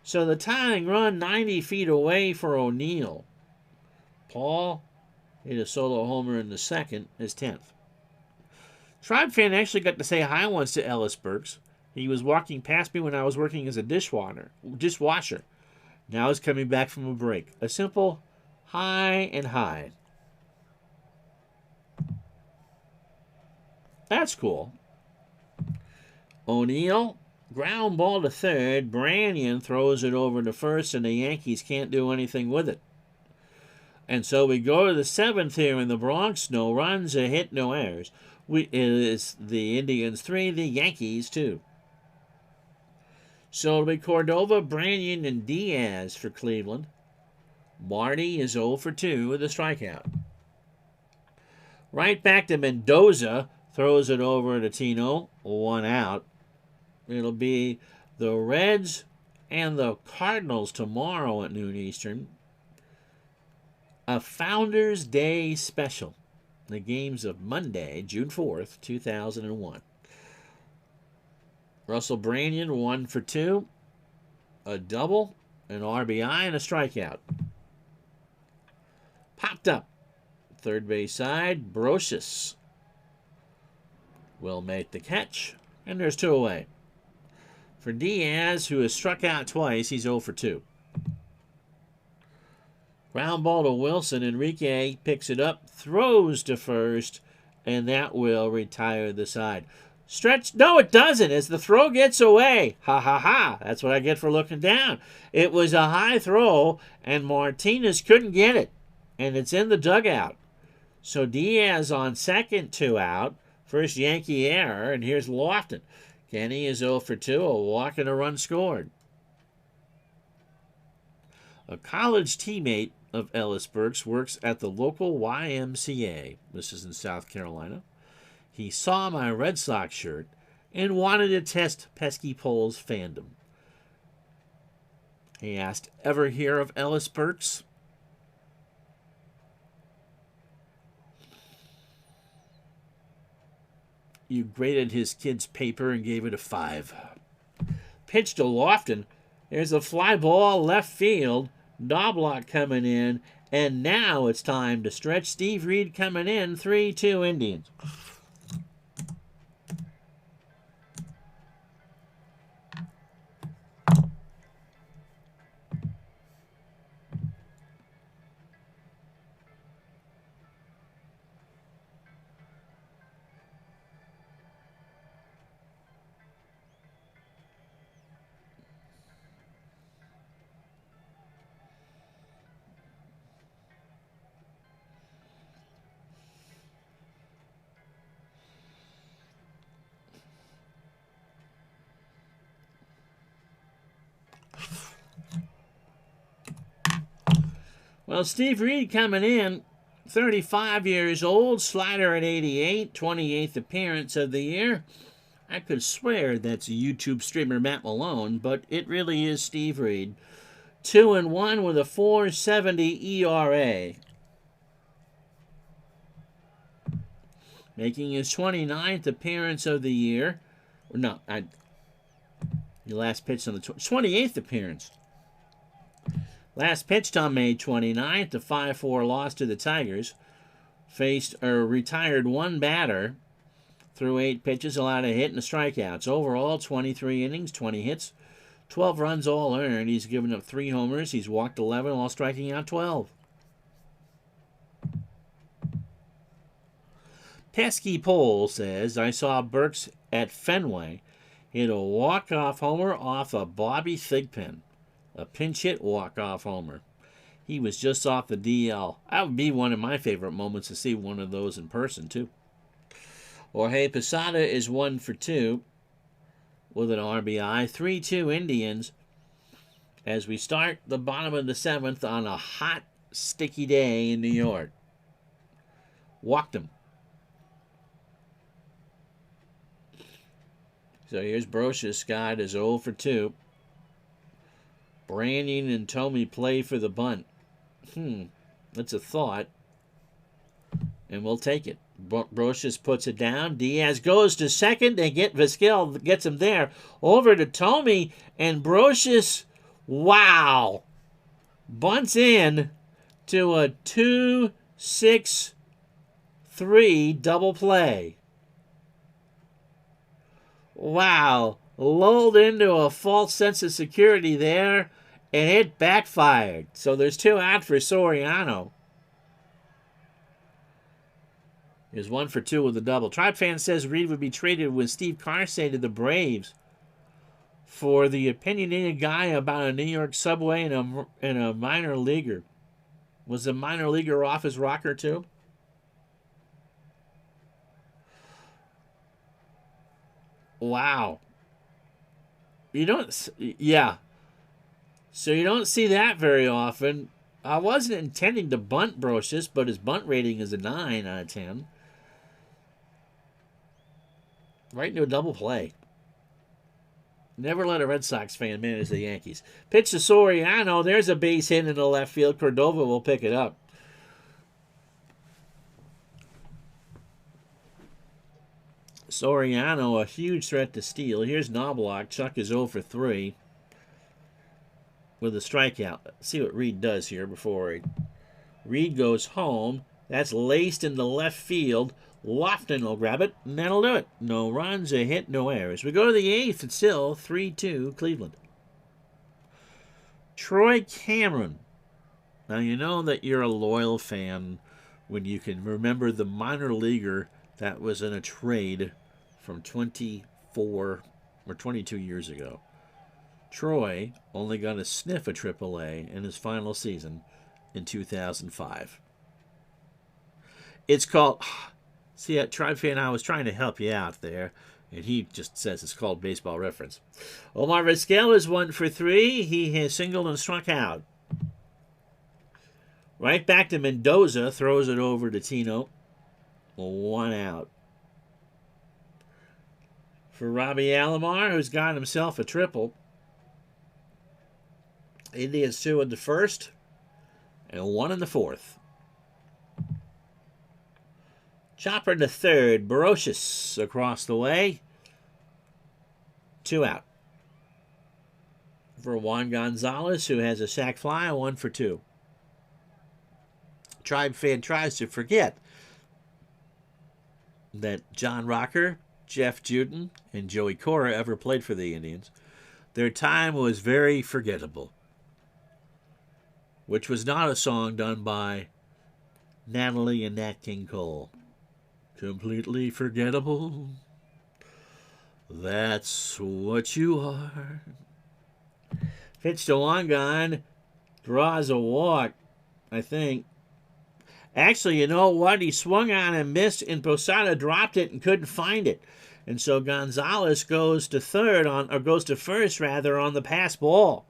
So the tying run 90 feet away for O'Neill. Paul hit a solo homer in the second, his 10th. Tribe fan actually got to say hi once to Ellis Burks. He was walking past me when I was working as a dishwasher. Now he's coming back from a break. A simple hi and hi. That's cool. O'Neill Ground ball to third. Branyan throws it over to first, and the Yankees can't do anything with it. And so we go to the seventh here in the Bronx. No runs, a hit, no errors. It is the Indians 3, the Yankees 2. So it'll be Cordova, Branyan, and Diaz for Cleveland. Marty is 0 for 2 with a strikeout. Right back to Mendoza. Throws it over to Tino. 1 out. It'll be the Reds and the Cardinals tomorrow at noon Eastern. A Founders Day special. The games of Monday, June 4th, 2001. Russell Branyan, 1 for 2. A double, an RBI, and a strikeout. Popped up. Third base side, Brocious will make the catch. And there's 2 away. For Diaz, who has struck out twice, he's 0 for 2. Ground ball to Wilson. Enrique picks it up, throws to first, and that will retire the side. Stretch. No, it doesn't. As the throw gets away. Ha, ha, ha. That's what I get for looking down. It was a high throw, and Martinez couldn't get it. And it's in the dugout. So Diaz on second, 2 out. First Yankee error, and here's Lofton. Kenny is 0 for 2, a walk and a run scored. A college teammate of Ellis Burks works at the local YMCA. This is in South Carolina. He saw my Red Sox shirt and wanted to test Pesky Pole's fandom. He asked, "Ever hear of Ellis Burks?" You graded his kid's paper and gave it a 5. Pitch to Lofton. There's a fly ball left field. Knobloch coming in. And now it's time to stretch. Steve Reed coming in. 3-2 Indians. Well, Steve Reed coming in, 35 years old, slider at 88, 28th appearance of the year. I could swear that's a YouTube streamer Matt Malone, but it really is Steve Reed. 2-1 with a 4.70 ERA. Making his 29th appearance of the year. No, your last pitch on the 28th appearance. Last pitched on May 29th, a 5-4 loss to the Tigers. Retired 1 batter, threw 8 pitches, allowed a hit and a strikeouts. Overall, 23 innings, 20 hits, 12 runs all earned. He's given up 3 homers. He's walked 11 while striking out 12. Pesky Pole says, I saw Burks at Fenway hit a walk-off homer off a Bobby Thigpen. A pinch hit walk-off homer. He was just off the DL. That would be one of my favorite moments to see one of those in person, too. Jorge Posada is 1 for 2 with an RBI. 3-2 Indians as we start the bottom of the 7th on a hot, sticky day in New York. Walked him. So here's Brocious. Scott is 0 for 2. Branyan and Tomey play for the bunt. That's a thought. And we'll take it. Brocious puts it down. Diaz goes to second. They get Vizquel, gets him there. Over to Tomey and Brocious. Wow. Bunts in to a 2-6-3 double play. Wow. Lulled into a false sense of security there, and it backfired. So there's 2 out for Soriano. Here's 1 for 2 with a double. Tribe fan says Reed would be traded when Steve Carr say to the Braves. for the opinionated guy about a New York subway and a minor leaguer. Was the minor leaguer off his rocker too? Wow. You don't, yeah. So you don't see that very often. I wasn't intending to bunt Brocious, but his bunt rating is a 9 out of 10. Right into a double play. Never let a Red Sox fan manage the Yankees. Pitch to Soriano. There's a base hit in the left field. Cordova will pick it up. Soriano, a huge threat to steal. Here's Knobloch. Chuck is 0 for 3 with a strikeout. Let's see what Reed does here before Reed goes home. That's laced into left field. Lofton will grab it, and that'll do it. No runs, a hit, no errors. We go to the 8th. It's still 3-2 Cleveland. Troy Cameron. Now, you know that you're a loyal fan when you can remember the minor leaguer that was in a trade from 24 or 22 years ago. Troy only got a sniff of AAA in his final season in 2005. It's called... See, Tribe fan, I was trying to help you out there, and he just says it's called Baseball Reference. Omar Vizquel is 1 for 3. He has singled and struck out. Right back to Mendoza, throws it over to Tino. 1 out. For Robbie Alomar, who's got himself a triple. Indians 2 in the first, and 1 in the fourth. Chopper in the third. Brocious across the way. 2 out. For Juan Gonzalez, who has a sac fly, 1 for 2. Tribe fan tries to forget that John Rocker, Jeff Juden, and Joey Cora ever played for the Indians. Their time was very forgettable, which was not a song done by Natalie and Nat King Cole. Completely forgettable. That's what you are. Pitch to Longon. Draws a walk, I think. Actually, you know what? He swung on and missed, and Posada dropped it and couldn't find it. And so Gonzalez goes to first rather, on the pass ball.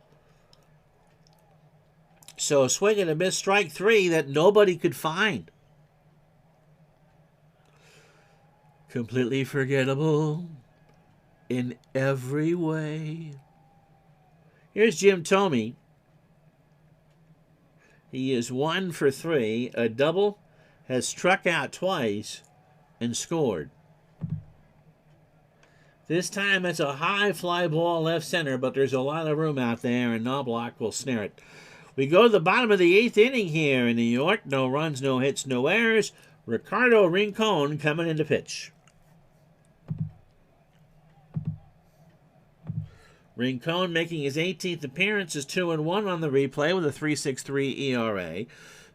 So swing and a miss, strike 3 that nobody could find. Completely forgettable in every way. Here's Jim Thome. He is 1 for 3, a double, has struck out twice, and scored. This time it's a high fly ball left center, but there's a lot of room out there, and Knobloch will snare it. We go to the bottom of the 8th inning here in New York. No runs, no hits, no errors. Ricardo Rincon coming into pitch. Rincon making his 18th appearance is 2-1 on the replay with a 3.63 ERA.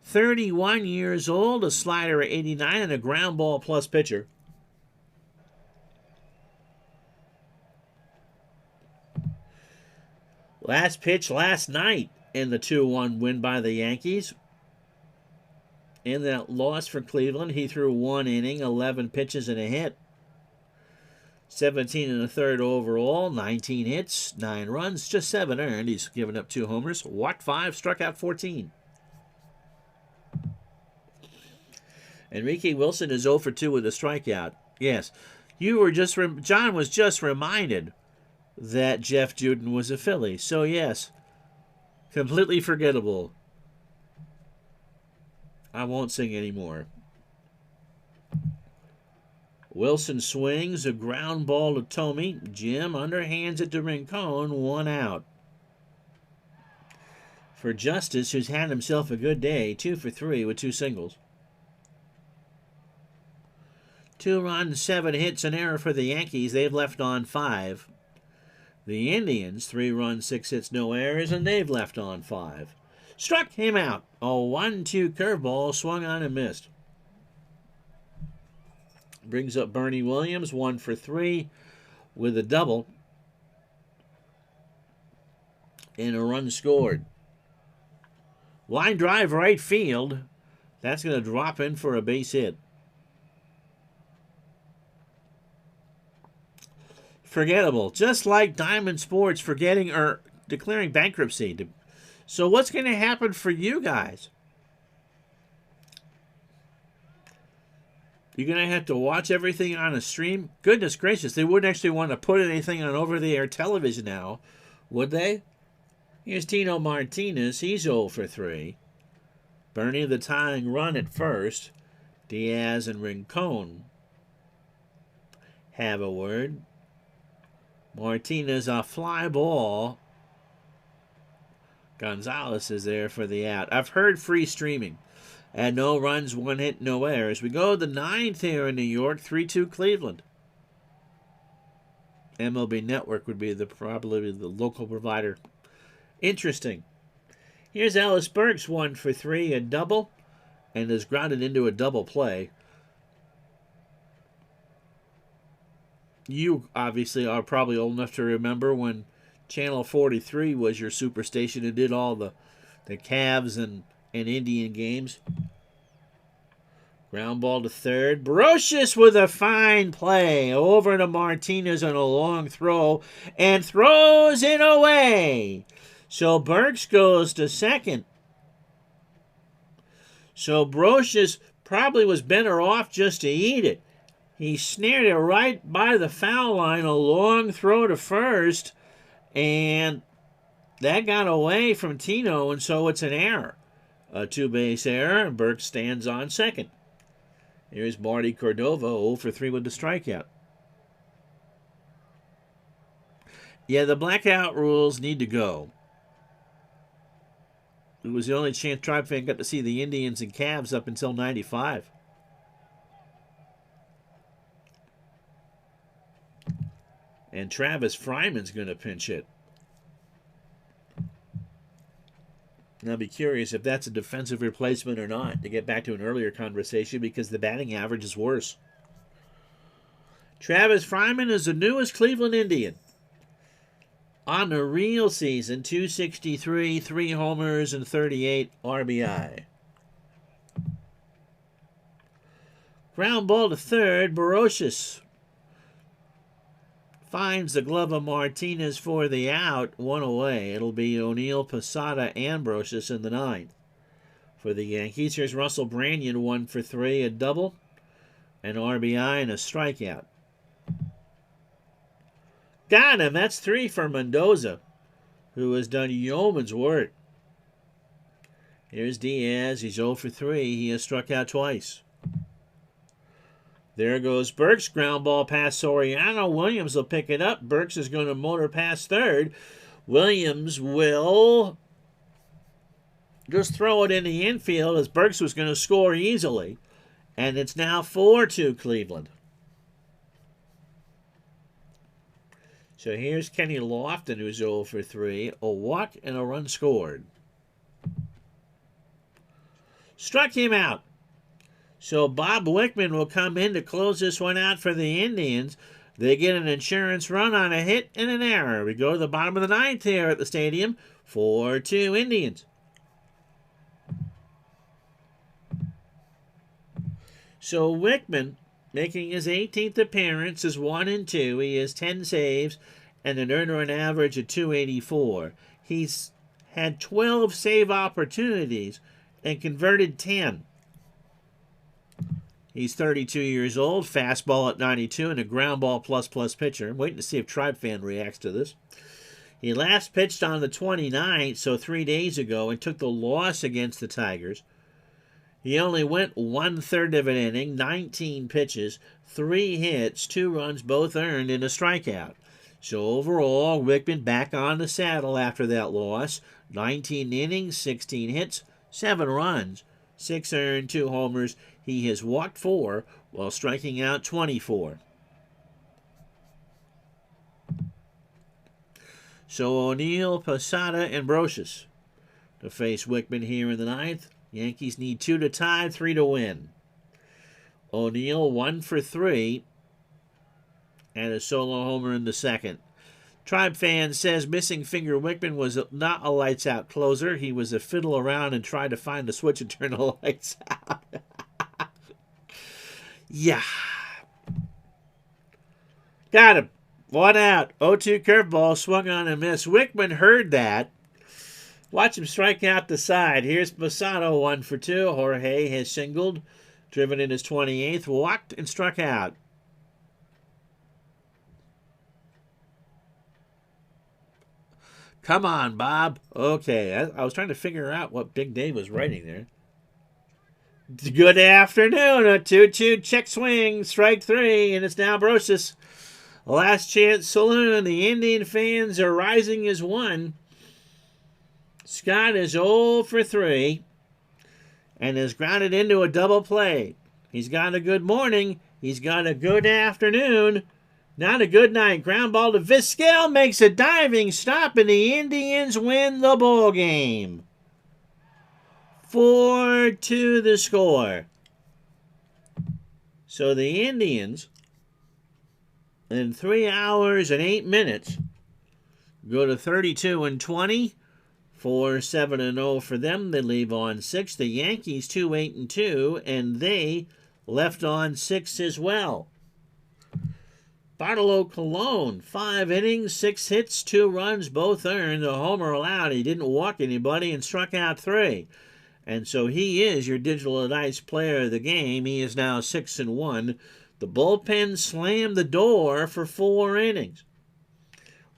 31 years old, a slider at 89, and a ground ball plus pitcher. Last pitch last night in the 2-1 win by the Yankees. In that loss for Cleveland, he threw 1 inning, 11 pitches and a hit. 17 and a third overall, 19 hits, 9 runs, just 7 earned. He's given up 2 homers, walked 5, struck out 14. Enrique Wilson is 0 for 2 with a strikeout. Yes, John was just reminded that Jeff Juden was a Philly. So yes, completely forgettable. I won't sing anymore. Wilson swings a ground ball to Thome. Jim underhands it to Rincon. 1 out. For Justice, who's had himself a good day, 2 for 3 with 2 singles. 2 runs, 7 hits, an error for the Yankees. They've left on 5. The Indians, 3 runs, 6 hits, no errors, and they've left on 5. Struck him out. A 1-2 curveball swung on and missed. Brings up Bernie Williams, 1 for 3 with a double. and a run scored. Line drive right field. That's going to drop in for a base hit. Forgettable. Just like Diamond Sports forgetting or declaring bankruptcy. So what's going to happen for you guys? You're going to have to watch everything on a stream? Goodness gracious, they wouldn't actually want to put anything on over-the-air television now, would they? Here's Tino Martinez. He's 0 for 3. Bernie the tying run at first. Diaz and Rincon have a word. Martinez a fly ball. Gonzalez is there for the out. I've heard free streaming. And no runs, 1 hit, no errors. We go to the 9th here in New York, 3-2 Cleveland. MLB Network would be probably the local provider. Interesting. Here's Ellis Burks, 1 for 3, a double, and is grounded into a double play. You obviously are probably old enough to remember when Channel 43 was your superstation and did all the Cavs and Indian games. Ground ball to third. Brocious with a fine play. Over to Martinez on a long throw and throws it away. So Burks goes to second. So Brocious probably was better off just to eat it. He snared it right by the foul line, a long throw to first, and that got away from Tino, and so it's an error. A 2-base error, and Burke stands on second. Here's Marty Cordova, 0 for 3 with the strikeout. Yeah, the blackout rules need to go. It was the only chance Tribe fan got to see the Indians and Cavs up until 95. And Travis Fryman's going to pinch hit. And I'll be curious if that's a defensive replacement or not, to get back to an earlier conversation, because the batting average is worse. Travis Fryman is the newest Cleveland Indian. On the real season, 263, 3 homers, and 38 RBI. Ground ball to third, Brocious finds the glove of Martinez for the out, 1 away. It'll be O'Neill, Posada, and Brocious in the 9th. For the Yankees, here's Russell Branyan, 1 for 3, a double, an RBI, and a strikeout. Got him. That's 3 for Mendoza, who has done yeoman's work. Here's Diaz. He's 0 for 3. He has struck out twice. There goes Burks. Ground ball past Soriano. Williams will pick it up. Burks is going to motor past third. Williams will just throw it in the infield, as Burks was going to score easily. And it's now 4-2 Cleveland. So here's Kenny Lofton, who's 0 for 3. A walk and a run scored. Struck him out. So Bob Wickman will come in to close this one out for the Indians. They get an insurance run on a hit and an error. We go to the bottom of the 9th here at the stadium. 4-2 Indians. So Wickman, making his 18th appearance, is 1-2. He has 10 saves and an earned run average of 284. He's had 12 save opportunities and converted 10. He's 32 years old, fastball at 92, and a ground ball plus pitcher. I'm waiting to see if Tribe Fan reacts to this. He last pitched on the 29th, so 3 days ago, and took the loss against the Tigers. He only went 1/3 of an inning, 19 pitches, 3 hits, 2 runs, both earned, and a strikeout. So overall, Wickman back on the saddle after that loss. 19 innings, 16 hits, 7 runs, 6 earned, 2 homers. He has walked 4 while striking out 24. So O'Neill, Posada, and Brocious to face Wickman here in the 9th. Yankees need 2 to tie, 3 to win. O'Neill 1 for 3 and a solo homer in the 2nd. Tribe fan says missing finger Wickman was not a lights out closer. He was a fiddle around and tried to find the switch and turn the lights out. Yeah. Got him. 1 out. 0-2 curveball swung on and missed. Wickman heard that. Watch him strike out the side. Here's Masato, 1 for 2. Jorge has singled, driven in his 28th, walked and struck out. Come on, Bob. Okay, I was trying to figure out what Big Dave was writing there. Good afternoon. A 2-2 check swing, strike 3, and it's now Brosius. Last chance saloon. The Indian fans are rising as one. Scott is 0 for 3 and is grounded into a double play. He's got a good morning. He's got a good afternoon. Not a good night. Ground ball to Vizquel makes a diving stop, and the Indians win the ball game. 4-2 the score. So the Indians, in 3 hours and 8 minutes, go to 32-20. 4-7-0 for them. They leave on 6. The Yankees 2-8-2, and they left on 6 as well. Bartolo Colon, 5 innings, 6 hits, 2 runs, both earned. A homer allowed. He didn't walk anybody and struck out 3. And so he is your digital dice player of the game. He is now 6-1. The bullpen slammed the door for 4 innings.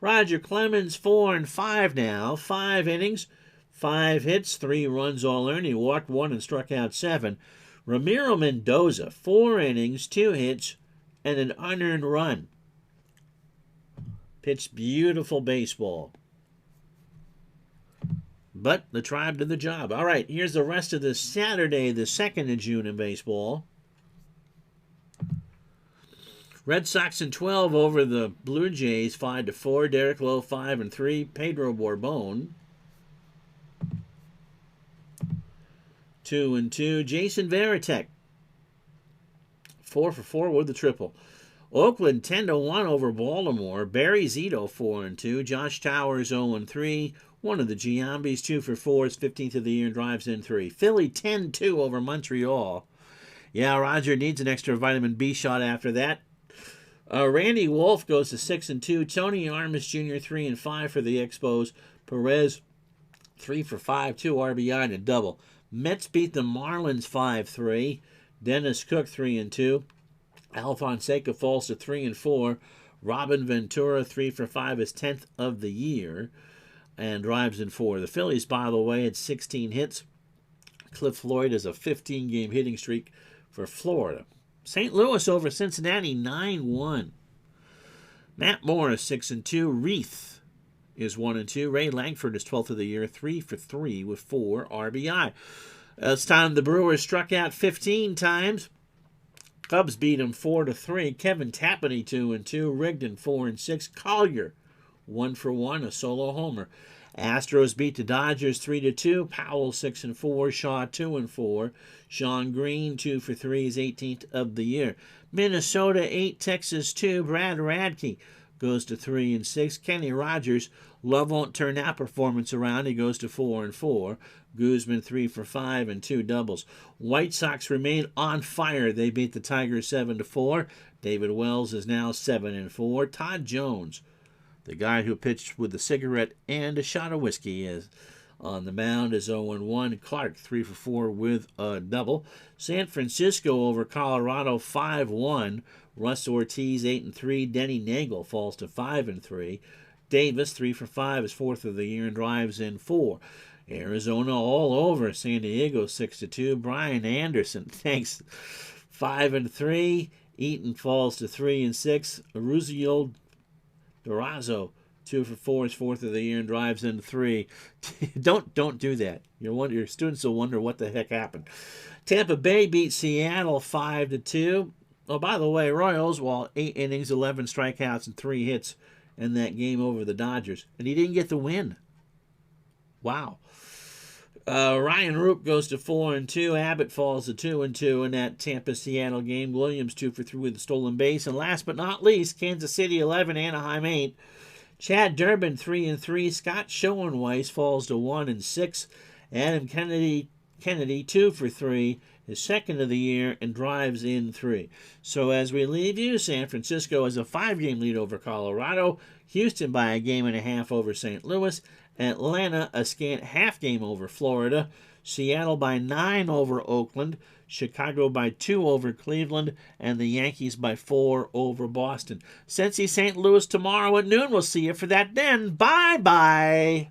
Roger Clemens 4-5 now. 5 innings, 5 hits, 3 runs all earned. He walked 1 and struck out 7. Ramiro Mendoza, 4 innings, 2 hits, and an unearned run. Pitched beautiful baseball. But the Tribe did the job. All right, here's the rest of the Saturday, the 2nd of June in baseball. Red Sox in 12 over the Blue Jays, 5-4. Derek Lowe, 5-3. Pedro Borbon, 2-2. Jason Varitek, 4 for 4 with the triple. Oakland 10-1 over Baltimore. Barry Zito 4-2. Josh Towers 0-3. One of the Giambis 2 for 4. His 15th of the year and drives in 3. Philly 10-2 over Montreal. Yeah, Roger needs an extra vitamin B shot after that. Randy Wolf goes to 6-2. Tony Armas Jr. 3-5 for the Expos. Perez 3 for 5, 2 RBI and a double. Mets beat the Marlins 5-3. Dennis Cook 3-2. Al Fonseca falls to 3-4. Robin Ventura 3 for 5, his 10th of the year, and drives in 4. The Phillies, by the way, had 16 hits. Cliff Floyd has a 15-game hitting streak for Florida. St. Louis over Cincinnati 9-1. Matt Morris 6-2. Reith is 1-2. Ray Langford is 12th of the year, 3 for 3 with 4 RBI. This time the Brewers struck out 15 times. Cubs beat them 4-3. Kevin Tapani 2-2. Rigdon 4-6. Collier 1 for 1, a solo homer. Astros beat the Dodgers 3-2. Powell 6-4. Shaw 2-4. Sean Green 2 for 3, his 18th of the year. Minnesota 8, Texas 2. Brad Radke goes to 3-6. Kenny Rogers, love won't turn that performance around. He goes to 4-4. Guzman 3 for 5 and 2 doubles. White Sox remain on fire. They beat the Tigers 7-4. David Wells is now 7-4. Todd Jones, the guy who pitched with a cigarette and a shot of whiskey, is on the mound, is 0-1. Clark 3 for 4 with a double. San Francisco over Colorado 5-1. Russ Ortiz 8-3. Denny Nagel falls to 5-3. Davis 3 for 5, his 4th of the year, and drives in 4. Arizona all over San Diego 6-2. Brian Anderson thanks 5-3. Eaton falls to 3-6. Aruzio Durazo 2 for 4, his 4th of the year, and drives in 3. Don't do that. Your students will wonder what the heck happened. Tampa Bay beat Seattle 5-2. Oh, by the way, Roy Oswalt 8 innings, 11 strikeouts, and 3 hits in that game over the Dodgers, and he didn't get the win. Wow. Ryan Roop goes to 4-2. Abbott falls to 2-2 in that Tampa-Seattle game. Williams 2 for 3 with a stolen base. And last but not least, Kansas City 11, Anaheim 8. Chad Durbin 3-3. Scott Schoenweiss falls to 1-6. Adam Kennedy 2 for 3. His second of the year, and drives in 3. So as we leave you, San Francisco has a 5-game lead over Colorado, Houston by a game and a half over St. Louis, Atlanta a scant half game over Florida, Seattle by 9 over Oakland, Chicago by 2 over Cleveland, and the Yankees by 4 over Boston. Cincy St. Louis tomorrow at noon. We'll see you for that then. Bye-bye.